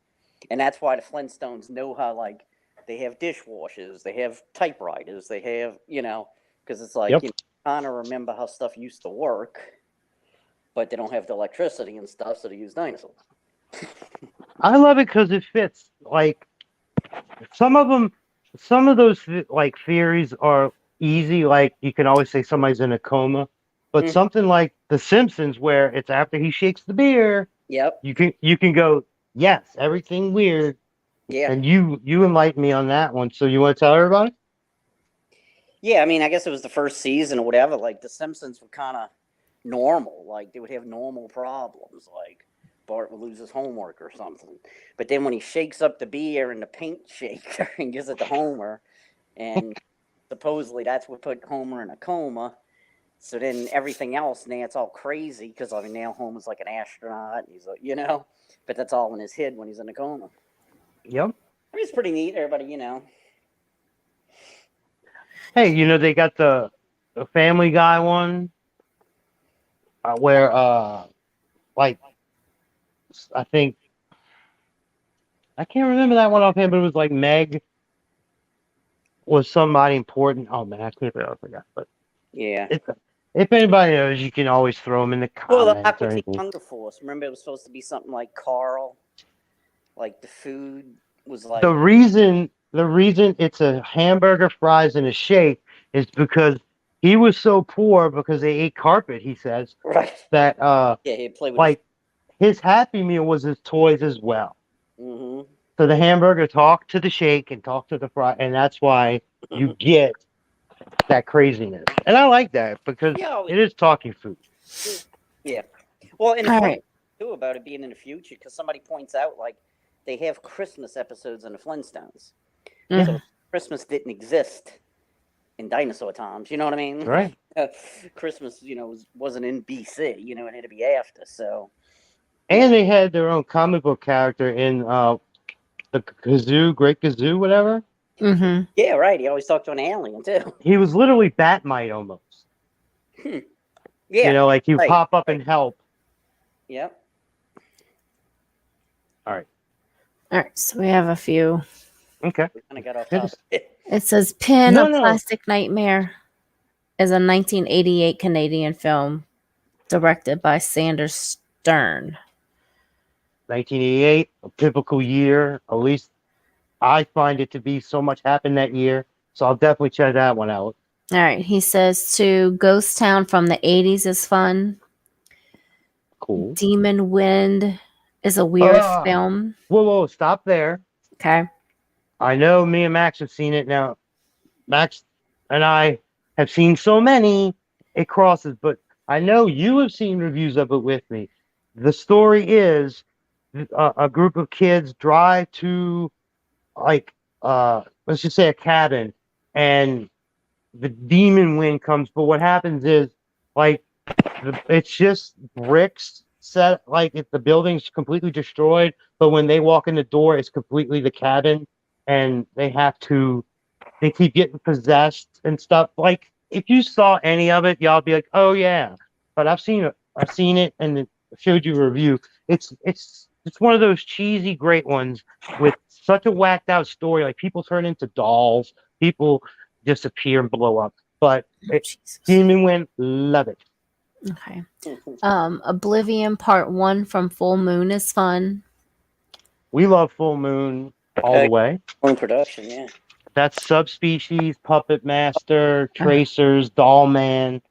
and that's why the Flintstones know how like they have dishwashers, they have typewriters, they have because it's like kind of remember how stuff used to work, but they don't have the electricity and stuff, so they use dinosaurs. I love it because it fits. Like some of them, some of those like theories are easy. Like you can always say somebody's in a coma, but Mhm. something like The Simpsons, where it's after he shakes the beer, Yep. you can go, yes, everything weird, Yeah. and you enlighten me on that one. So you want to tell everybody? Yeah, I mean, I guess it was the first season or whatever. Like the Simpsons were kind of normal. Like they would have normal problems. Like Bart would lose his homework or something. But then when he shakes up the beer in the paint shaker and gives it to Homer, and supposedly that's what put Homer in a coma. So then everything else, now it's all crazy because I mean now Homer's like an astronaut. And he's like, but that's all in his head when he's in a coma. Yep. I mean, it's pretty neat. Everybody, Hey, they got the Family Guy one, where like I think I can't remember that one offhand, but it was like Meg was somebody important. Oh man, I forgot. But yeah. if anybody knows, you can always throw them in the Well, the comments or Aqua Teen anything. Hunger Force. Remember, it was supposed to be something like Carl. Like the food was like The reason it's a hamburger, fries, and a shake is because he was so poor because they ate carpet. He says right. that Yeah, he'd play with like his Happy Meal was his toys as well. his. So the hamburger talked to the shake and talked to the fry, and that's why you get that craziness. And I like that because Yeah, it is talking food. yeah. Well, and it's All funny right. too about it being in the future because somebody points out like they have Christmas episodes in the Flintstones. Yeah. So Christmas didn't exist in dinosaur times. You know what I mean? Right. Christmas, wasn't in BC. It had to be after. So. And they had their own comic book character in the Kazoo, Great Kazoo, whatever. Mm-hmm. Yeah, right. He always talked to an alien too. He was literally Batmite almost. Yeah. Like he would right. pop up and help. Yep. All right. All right. So we have a few. Okay. We kind of got off Yeah, topic. It says Pin No, a no. Plastic Nightmare is a 1988 Canadian film directed by Sanders Stern. 1988, a pivotal year. At least I find it to be. So much happened that year. So I'll definitely check that one out. All right. He says to Ghost Town from the 80s is fun. Cool. Demon Wind is a weird film. Whoa, stop there. Okay. I know me and Max have seen it now. Max and I have seen so many, it crosses, but I know you have seen reviews of it with me. The story is a group of kids drive to, like, let's just say a cabin, and the demon wind comes. But what happens is, like, it's just bricks set, like if the building's completely destroyed, but when they walk in the door, it's completely the cabin, and they keep getting possessed and stuff. Like if you saw any of it, y'all be like, "Oh yeah," but I've seen it, and it showed you a review. It's one of those cheesy, great ones with such a whacked out story. Like people turn into dolls, people disappear and blow up. But Jesus. Demon Wind, love it. Okay. Oblivion Part 1 from Full Moon is fun. We love Full Moon all the way. Own production, yeah. That's Subspecies, Puppet Master, Tracers, Doll Man,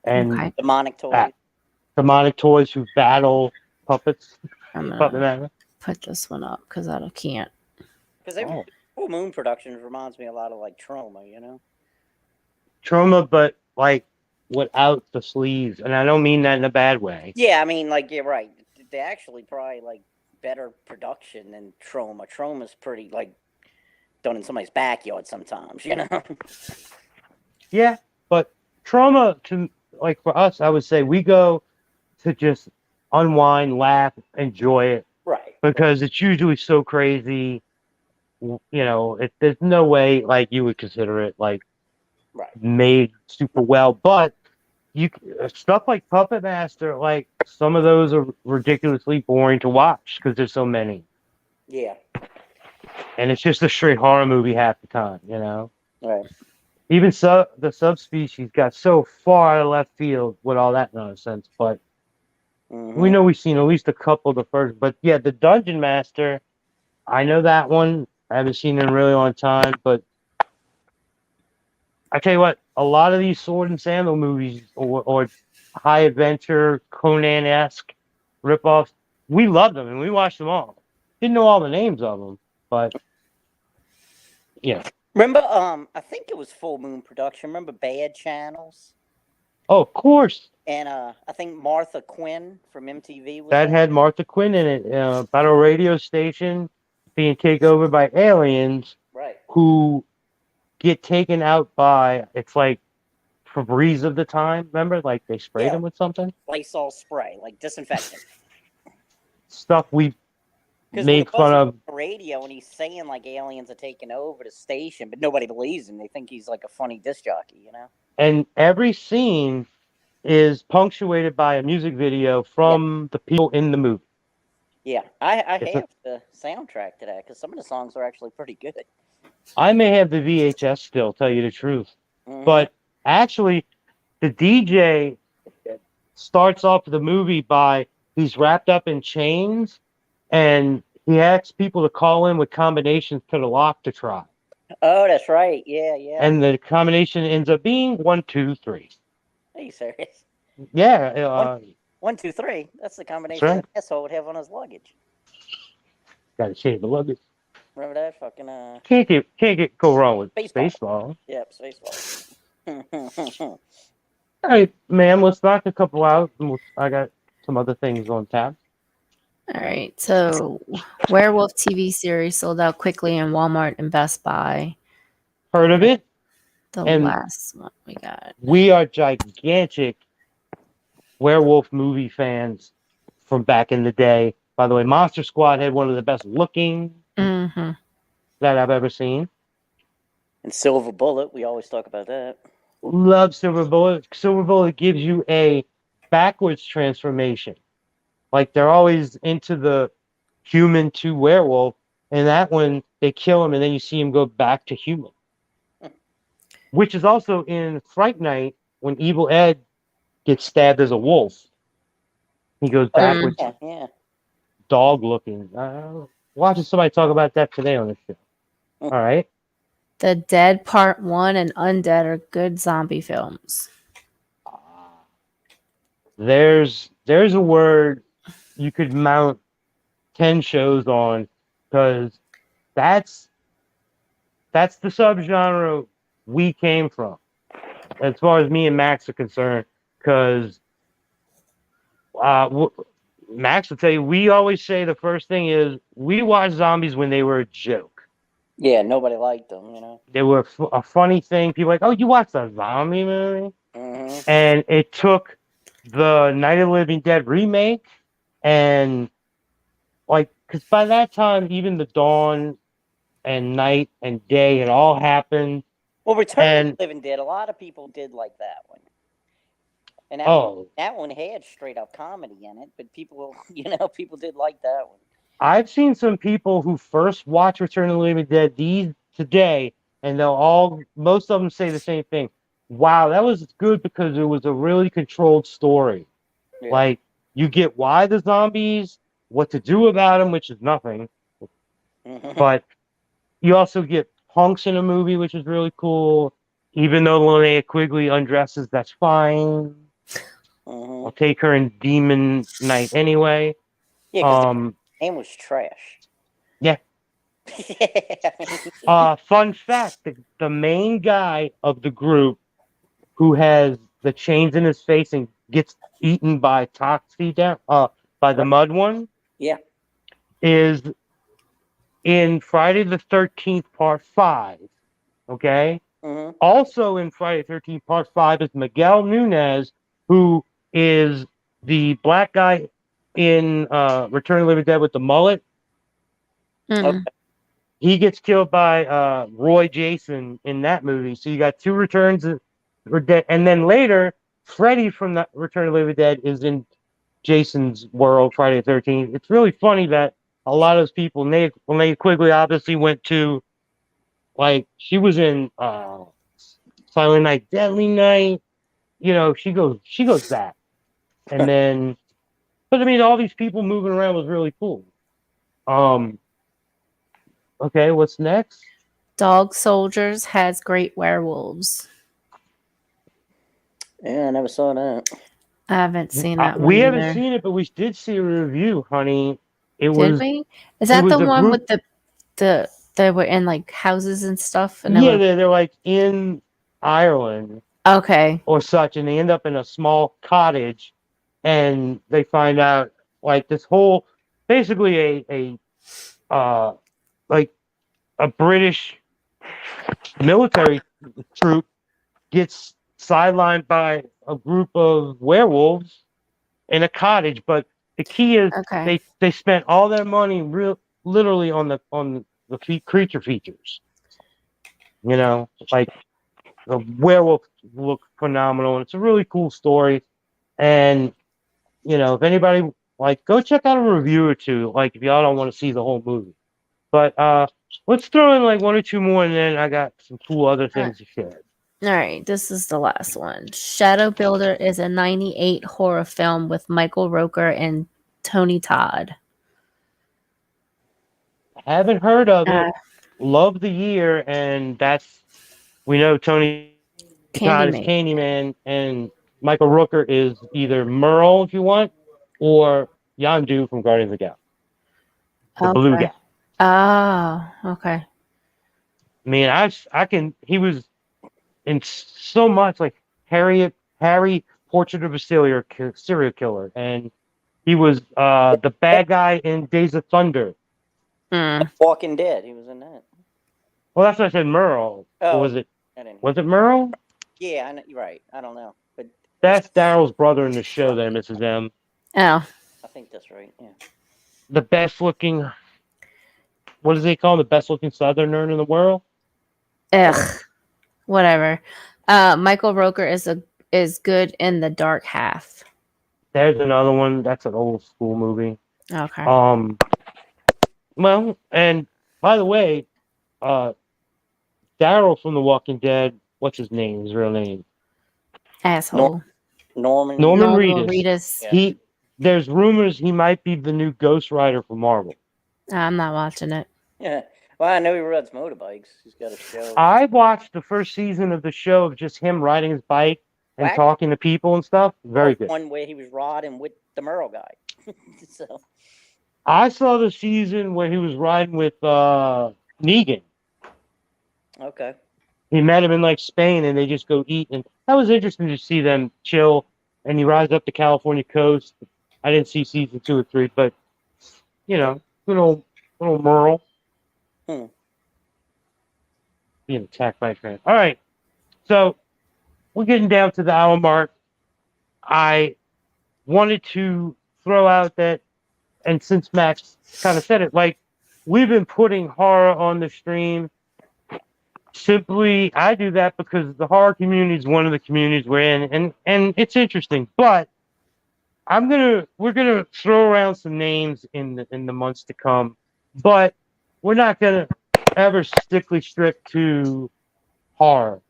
and Okay. Demonic toys. demonic toys who battle puppets. I'm Puppet gonna Master. put this one up because I can't. Because Full Moon Productions reminds me a lot of like Trauma, Trauma, but like without the sleeves, and I don't mean that in a bad way. Yeah, I mean, like you're right. They actually probably like better production than Trauma. Trauma's pretty like done in somebody's backyard sometimes, Yeah, but Trauma, to like for us, I would say we go to just unwind, laugh, enjoy it. Right. Because it's usually so crazy. There's no way like you would consider it like made super well. But stuff like Puppet Master, like some of those are ridiculously boring to watch because there's so many. Yeah. And it's just a straight horror movie half the time, Right. Even the Subspecies got so far out of left field with all that nonsense, but we know we've seen at least a couple of the first. But yeah, the Dungeon Master, I know that one. I haven't seen it in a really long time, but I tell you what, a lot of these sword and sandal movies or high adventure Conan-esque ripoffs, we loved them and we watched them all. Didn't know all the names of them, but yeah. Remember, I think it was Full Moon Production. Remember Bad Channels? Oh, of course. And I think Martha Quinn from MTV was That had Martha Quinn in it, about a radio station being taken over by aliens right. who get taken out by, it's like Febreze of the time. Remember, like they sprayed them with something. Lysol spray, like disinfectant. Stuff we Because made fun of. The radio, and he's saying like aliens are taking over the station, but nobody believes him. They think he's like a funny disc jockey, you know. And every scene is punctuated by a music video from the people in the movie. Yeah, I have the soundtrack to that because some of the songs are actually pretty good. I may have the VHS still, tell you the truth. Mm-hmm. But actually, the DJ starts off the movie by he's wrapped up in chains and he asks people to call in with combinations to the lock to try. Oh, that's right. Yeah, yeah. And the combination ends up being 1, 2, 3. Are you serious? Yeah. 1, 2, 3. That's the combination right. that asshole would have on his luggage. Got to change the luggage. Remember that fucking Can't go wrong with Spaceball. Spaceball. Yep, Spaceball. All right, ma'am, let's knock a couple out. I got some other things on tap. All right. So, Werewolf TV series sold out quickly in Walmart and Best Buy. Heard of it? The And last one we got. We are gigantic werewolf movie fans from back in the day. By the way, Monster Squad had one of the best looking that I've ever seen. And Silver Bullet, we always talk about that. Love Silver Bullet. Silver Bullet gives you a backwards transformation. Like they're always into the human to werewolf, and that one they kill him and then you see him go back to human. Which is also in Fright Night when Evil Ed gets stabbed as a wolf. He goes backwards, dog looking. Watching somebody talk about that today on the show. All right. The Dead Part 1 and Undead are good zombie films. There's a word you could mount 10 shows on because that's the subgenre we came from as far as me and Max are concerned, because Max will tell you, we always say the first thing is we watched zombies when they were a joke. Yeah, nobody liked them, you know. They were a funny thing. People were like, oh, you watched a zombie movie? Mm-hmm. And it took the Night of the Living Dead remake and like, because by that time, even the Dawn and Night and Day had all happened. Well, Return of the Living Dead, a lot of people did like that one. And that one had straight up comedy in it, but people did like that one. I've seen some people who first watch Return of the Living Dead today, and most of them say the same thing. Wow, that was good because it was a really controlled story. Yeah. Like, you get why the zombies, what to do about them, which is nothing. But you also get punks in a movie, which is really cool. Even though Linnea Quigley undresses, that's fine. I'll take her in Demon Night anyway. Yeah, because the name was trash. Yeah. Fun fact, the main guy of the group who has the chains in his face and gets eaten by Toxie by the mud one. Yeah. Is in Friday the 13th Part 5. Okay? Mm-hmm. Also in Friday the 13th Part 5 is Miguel Nunez, who is the black guy in Return of the Living Dead with the mullet. Okay. He gets killed by Roy Jason in that movie. So you got two Returns of Dead. And then later, Freddy from the Return of the Living Dead is in Jason's world, Friday the 13th. It's really funny that a lot of those people, Linnea Quigley obviously went to, like, she was in Silent Night, Deadly Night. You know, she goes back. And then, but I mean, all these people moving around was really cool. Okay, what's next? Dog Soldiers has great werewolves. Yeah, I never saw that. I haven't seen that one We haven't either. seen it, but we did see a review, honey. It Did was we? Is it that the was a one group. with the they were in like houses and stuff and they Yeah, were they're like in Ireland okay. or such, and they end up in a small cottage, and they find out like this whole basically a like a British military troop gets sidelined by a group of werewolves in a cottage. But the key is Okay. they spent all their money literally on the creature features. You know, like the werewolf look phenomenal, and it's a really cool story. And you know, if anybody like, go check out a review or two. Like, if y'all don't want to see the whole movie, but let's throw in like one or two more, and then I got some cool other things to share. All right, this is the last one. Shadow Builder is a 98 horror film with Michael Roker and Tony Todd. Haven't heard of Uh, it. Love the year, and we know Tony Todd is Candyman. Candyman, and Michael Rooker is either Merle, if you want, or Yondu from Guardians of the Galaxy, the blue Okay. guy. Oh, okay. I mean, he was in so much, like Harry, Portrait of a serial killer, and he was the bad guy in Days of Thunder. Hmm. Walking Dead. He was in that. Well, that's what I said, Merle. Or Oh, was it? I didn't. Was it Merle? Yeah, you're right. I don't know, but That's Daryl's brother in the show there, Mrs. M. Oh, I think that's right. Yeah. The best looking, what does he call him? The best looking Southerner in the world? ugh. Whatever. Michael Roker is good in the dark half. There's another one. That's an old school movie. Okay. Well, and by the way, uh, Daryl from The Walking Dead, what's his name? His real name? Asshole. Norman. Norman Normal Reedus. Reedus. Yeah. There's rumors he might be the new Ghost Rider for Marvel. I'm not watching it. Yeah. Well, I know he rides motorbikes. He's got a show. I watched the first season of the show of just him riding his bike and Whack. talking to people and stuff. Very good. One where he was riding with the Merle guy. So. I saw the season where he was riding with Negan. Okay. He met him in like Spain, and they just go eat, and that was interesting to see them chill. And he rides up the California coast. I didn't see season 2 or 3, but you know, little Merle being attacked by a train. All right, so we're getting down to the hour mark. I wanted to throw out that, and since Max kind of said it, like, we've been putting horror on the stream. Simply, I do that because the horror community is one of the communities we're in, and it's interesting. But we're gonna throw around some names in the months to come, but we're not gonna ever strictly strict to horror.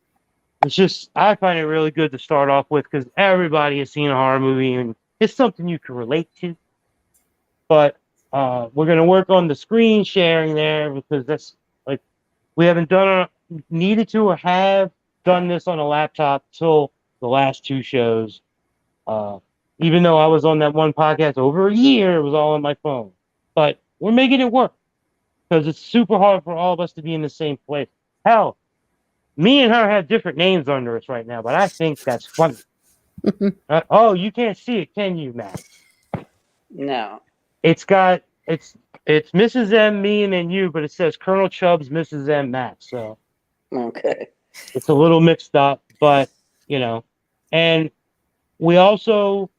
It's just, I find it really good to start off with because everybody has seen a horror movie and it's something you can relate to. But we're gonna work on the screen sharing there because that's like, we haven't needed to or have done this on a laptop till the last 2 shows. Even though I was on that one podcast over a year, it was all on my phone. But we're making it work because it's super hard for all of us to be in the same place. Hell, me and her have different names under us right now, but I think that's funny. Oh, you can't see it, can you, Matt? No. It's Mrs. M, me, and then you, but it says Colonel Chubbs, Mrs. M, Matt. So Okay. it's a little mixed up, but you know. And we also,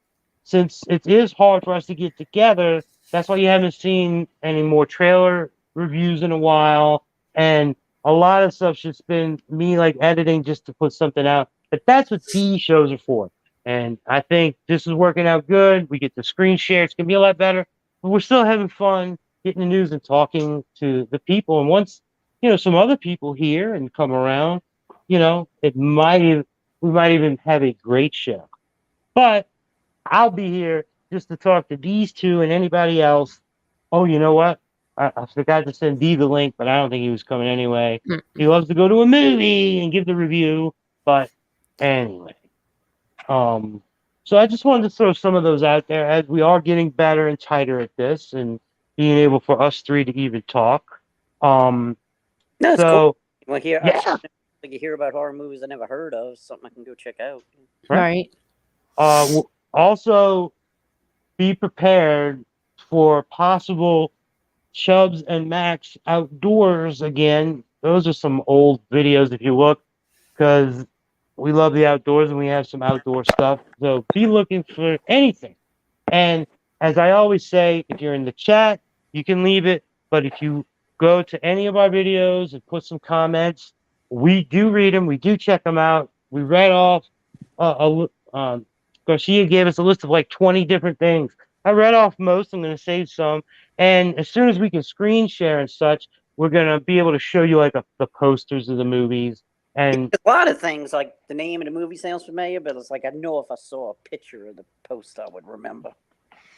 since it is hard for us to get together, that's why you haven't seen any more trailer reviews in a while. And a lot of stuff's just been me like editing just to put something out. But that's what these shows are for. And I think this is working out good. We get the screen share. It's going to be a lot better. But we're still having fun getting the news and talking to the people. And once, some other people hear and come around, we might even have a great show. But I'll be here just to talk to these two and anybody else. Oh, you know what? I forgot to send Dee the link, but I don't think he was coming anyway. Mm. He loves to go to a movie and give the review, but anyway. So I just wanted to throw some of those out there as we are getting better and tighter at this and being able for us three to even talk. Um, No, it's cool. so Well, here, yeah, like you hear about horror movies I never heard of, something I can go check out. Right. Also be prepared for possible Chubbs and Max outdoors again. Those are some old videos if you look, because we love the outdoors and we have some outdoor stuff. So be looking for anything. And as I always say, if you're in the chat, you can leave it. But if you go to any of our videos and put some comments, we do read them. We do check them out. We read off. Garcia gave us a list of like 20 different things. I read off most. I'm going to save some. And as soon as we can screen share and such, we're going to be able to show you like the posters of the movies. And a lot of things, like the name of the movie sounds familiar, but it's like I know if I saw a picture of the poster, I would remember.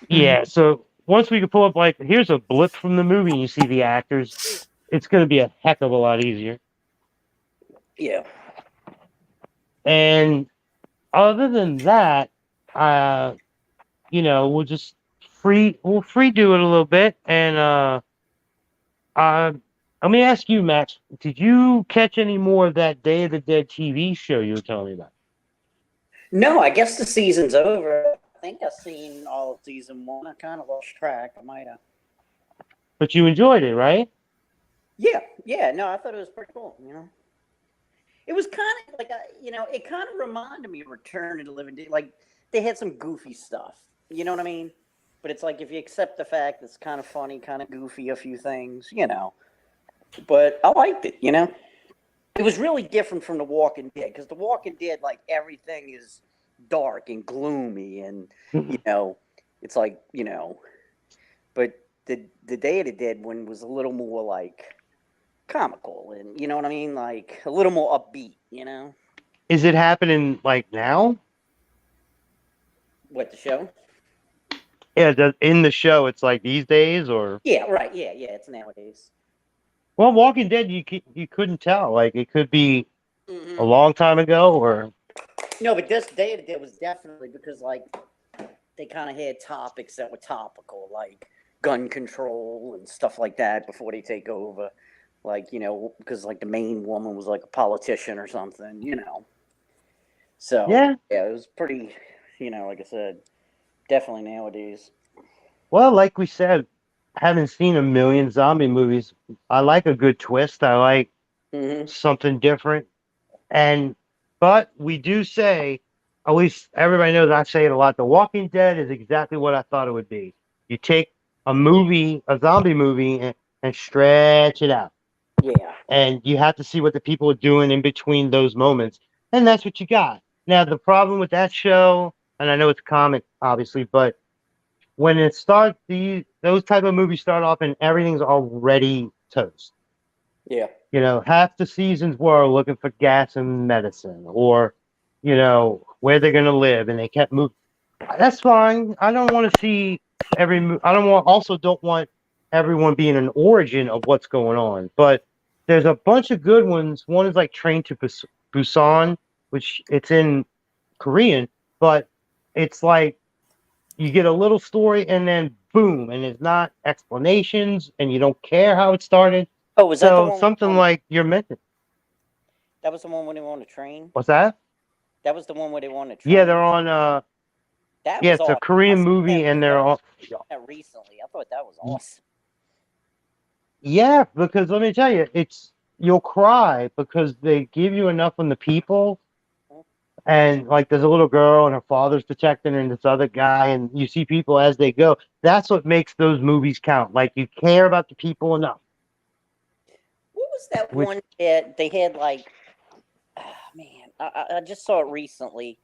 yeah, so once we can pull up, like, here's a blip from the movie and you see the actors, it's going to be a heck of a lot easier. Yeah. And other than that, we'll just we'll free do it a little bit. And let me ask you, Max, did you catch any more of that Day of the Dead TV show you were telling me about? No, I guess the season's over. I think I've seen all of season 1. I kind of lost track. I might have. But you enjoyed it, right? Yeah. No, I thought it was pretty cool. It was kind of like it kind of reminded me of Return of the Living Dead. Like they had some goofy stuff. You know what I mean? But it's like if you accept the fact it's kind of funny, kind of goofy, a few things, But I liked it. It was really different from The Walking Dead because The Walking Dead, like everything is dark and gloomy, and it's like But the Day of the Dead one was a little more like comical, and you know what I mean, like a little more upbeat. Is it happening like now? What, the show? Yeah, in the show, it's like these days, or Yeah, right. Yeah, it's nowadays. well, Walking Dead, you couldn't tell. Like it could be Mm-hmm. a long time ago, or No, but this Day of the Dead was definitely because like they kind of had topics that were topical, like gun control and stuff like that before they take over. Like, because like the main woman was like a politician or something, So yeah. it was pretty, like I said, definitely nowadays. Well, like we said, having seen a million zombie movies, I like a good twist. I like Mm-hmm. something different. But we do say, at least everybody knows I say it a lot, The Walking Dead is exactly what I thought it would be. You take a zombie movie, and stretch it out. Yeah. And you have to see what the people are doing in between those moments. And that's what you got. Now, the problem with that show, and I know it's a comic, obviously, but when it starts, those type of movies start off and everything's already toast. Yeah. Half the seasons were looking for gas and medicine, or where they're gonna live, and they kept moving. That's fine. I don't want to see don't want everyone being an origin of what's going on. But there's a bunch of good ones. One is like Train to Busan, which it's in Korean, but it's like you get a little story and then boom, and it's not explanations, and you don't care how it started. Oh, was that the So one? something like you're mentioning. That was the one where they were on a train. What's that? That was the one where they were on a train. Yeah, they're on. That Yeah, was it's a awesome. Korean movie, and they're all. Recently, I thought that was awesome. Yeah, because let me tell you, you'll cry because they give you enough on the people, and like there's a little girl and her father's protecting her and this other guy, and you see people as they go. That's what makes those movies count. Like you care about the people enough. What was that one that they had like? Man, I just saw it recently.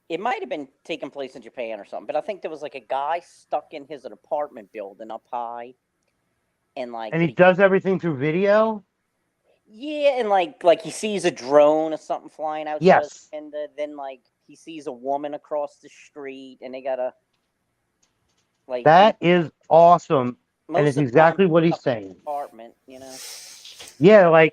It might have been taking place in Japan or something, but I think there was like a guy stuck in his apartment building up high, and like, And he does everything through video. yeah, and like he sees a drone or something flying outside. Yes. And then like he sees a woman across the street, and they gotta like that is awesome. and Most it's of the time, exactly what he's up in saying. the apartment, you know. Yeah,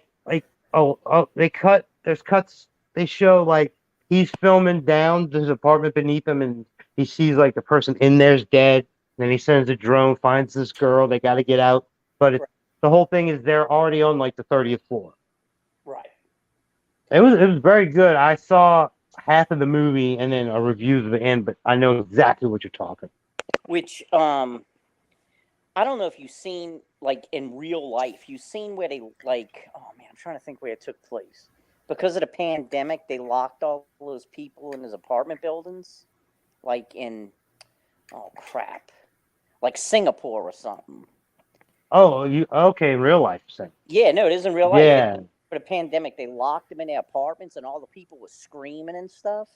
they cut. There's cuts. They show like he's filming down his apartment beneath him, and he sees like the person in there's dead. And then he sends a drone, finds this girl. They got to get out, but Right. the whole thing is they're already on like the 30th floor. Right. It was very good. I saw half of the movie and then a review of the end, but I know exactly what you're talking. Which I don't know if you've seen like in real life. You've seen where they like. Oh man, I'm trying to think where it took place. Because of the pandemic, they locked all those people in his apartment buildings, like in oh crap, like Singapore or something. Oh, you okay? In real life, say. Yeah, no, it is in real life. Yeah, For the pandemic, they locked them in their apartments, and all the people were screaming and stuff.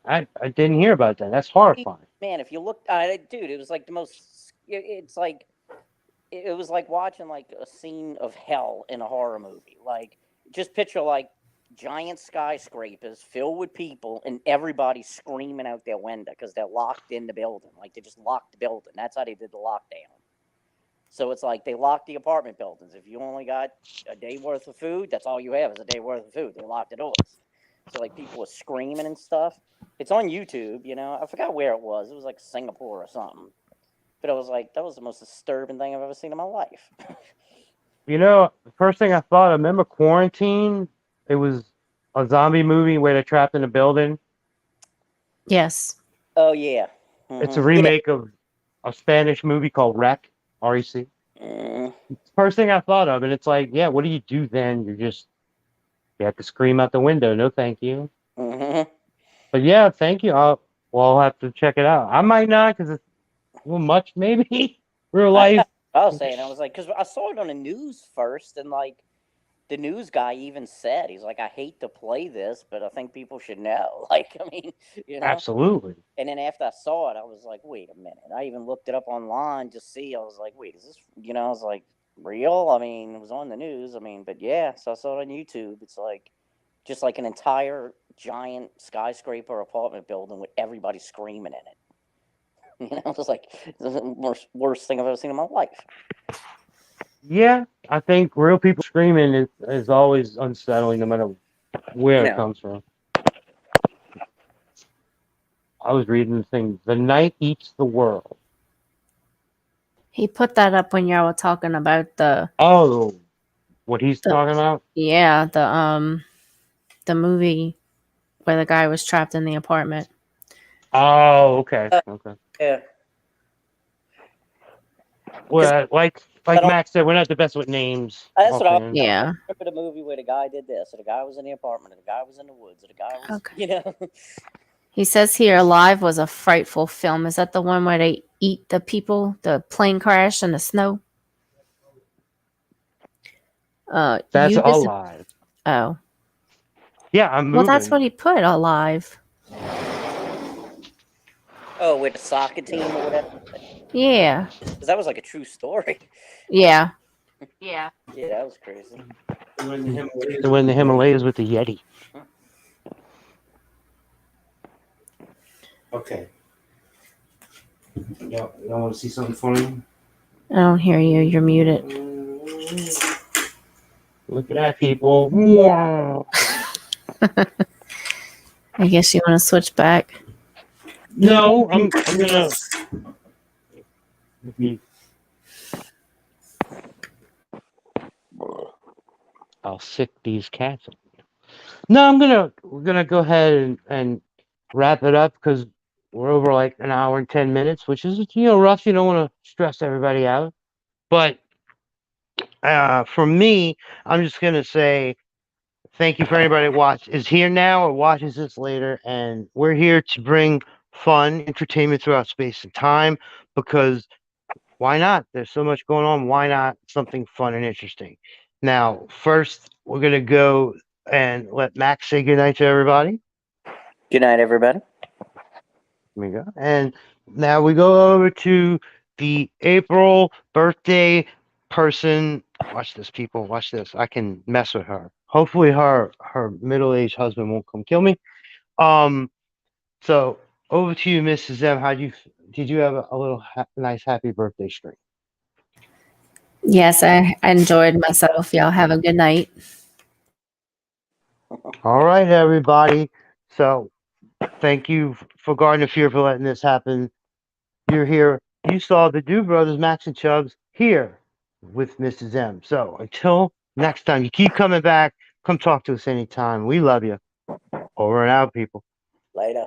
I didn't hear about that. That's horrifying. Man, if you look, dude, it was like the most. It's like it was like watching like a scene of hell in a horror movie. Like just picture like giant skyscrapers filled with people and everybody screaming out their window because they're locked in the building. Like they just locked the building. That's how they did the lockdown. So it's like they locked the apartment buildings. If you only got a day worth of food, that's all you have is a day worth of food. They locked the doors. So like people were screaming and stuff. It's on YouTube, you know. I forgot where it was. It was like Singapore or something. But I was like, that was the most disturbing thing I've ever seen in my life. You know, the first thing I thought, I remember Quarantine. It was a zombie movie where they're trapped in a building. Yes. Oh yeah. It's a Mm-hmm. remake of a Spanish movie called Rec, REC. Mm-hmm. First thing I thought of, and it's like, yeah, what do you do then? You have to scream out the window. No, thank you. Mm-hmm. But yeah, thank you. I'll have to check it out. I might not because it's a little much, maybe. Real life. I was saying, I was like, because I saw it on the news first, and like the news guy even said, he's like, I hate to play this, but I think people should know. Like, I mean, you know. Absolutely. And then after I saw it, I was like, wait a minute. I even looked it up online to see. I was like, wait, is this, you know, I was like, real? I mean, it was on the news. I mean, but yeah, so I saw it on YouTube. It's like, just like an entire giant skyscraper apartment building with everybody screaming in it. You know, it was like the worst thing I've ever seen in my life. Yeah, I think real people screaming is always unsettling, no matter where it No. comes from. I was reading the thing. The night eats the world. He put that up when y'all were talking about Oh, what he's the talking about? yeah, the movie where the guy was trapped in the apartment. Oh, okay, okay. Yeah. Well, like I don't. Max said, we're not the best with names. That's what I was. Offhand. Yeah. I remember the movie where the guy did this, or the guy was in the apartment, or the guy was in the woods, or the guy was, Okay. you know. He says here Alive was a frightful film. Is that the one where they eat the people, the plane crash in the snow? That's you dis- alive. Oh. Yeah, I'm Well, moving. that's what he put, Alive. Oh, with the soccer team or whatever. Yeah. Because that was like a true story. Yeah. Yeah, that was crazy. They went in the Himalayas with the Yeti. Okay. Y'all want to see something funny? I don't hear you. You're muted. Look at that, people. Wow. I guess you want to switch back. No, I'm gonna. I'll sick these cats. No, we're gonna go ahead and wrap it up because we're over like an hour and 10 minutes, which is rough. You don't want to stress everybody out, but for me, I'm just gonna say thank you for anybody that is here now or watches this later, and we're here to bring fun, entertainment throughout space and time because why not? There's so much going on. Why not something fun and interesting? Now, first, we're gonna go and let Max say goodnight to everybody. Good night, everybody. There we go. And now we go over to the April birthday person. Watch this, people. Watch this. I can mess with her. Hopefully, her middle-aged husband won't come kill me. So over to you, Mrs. M. Did you have a little nice happy birthday stream? Yes, I enjoyed myself. Y'all have a good night. All right, everybody. So thank you for Garden of Fear for letting this happen. You're here. You saw the Do Brothers, Max and Chubbs, here with Mrs. M. So until next time, you keep coming back. Come talk to us anytime. We love you. Over and out, people. Later.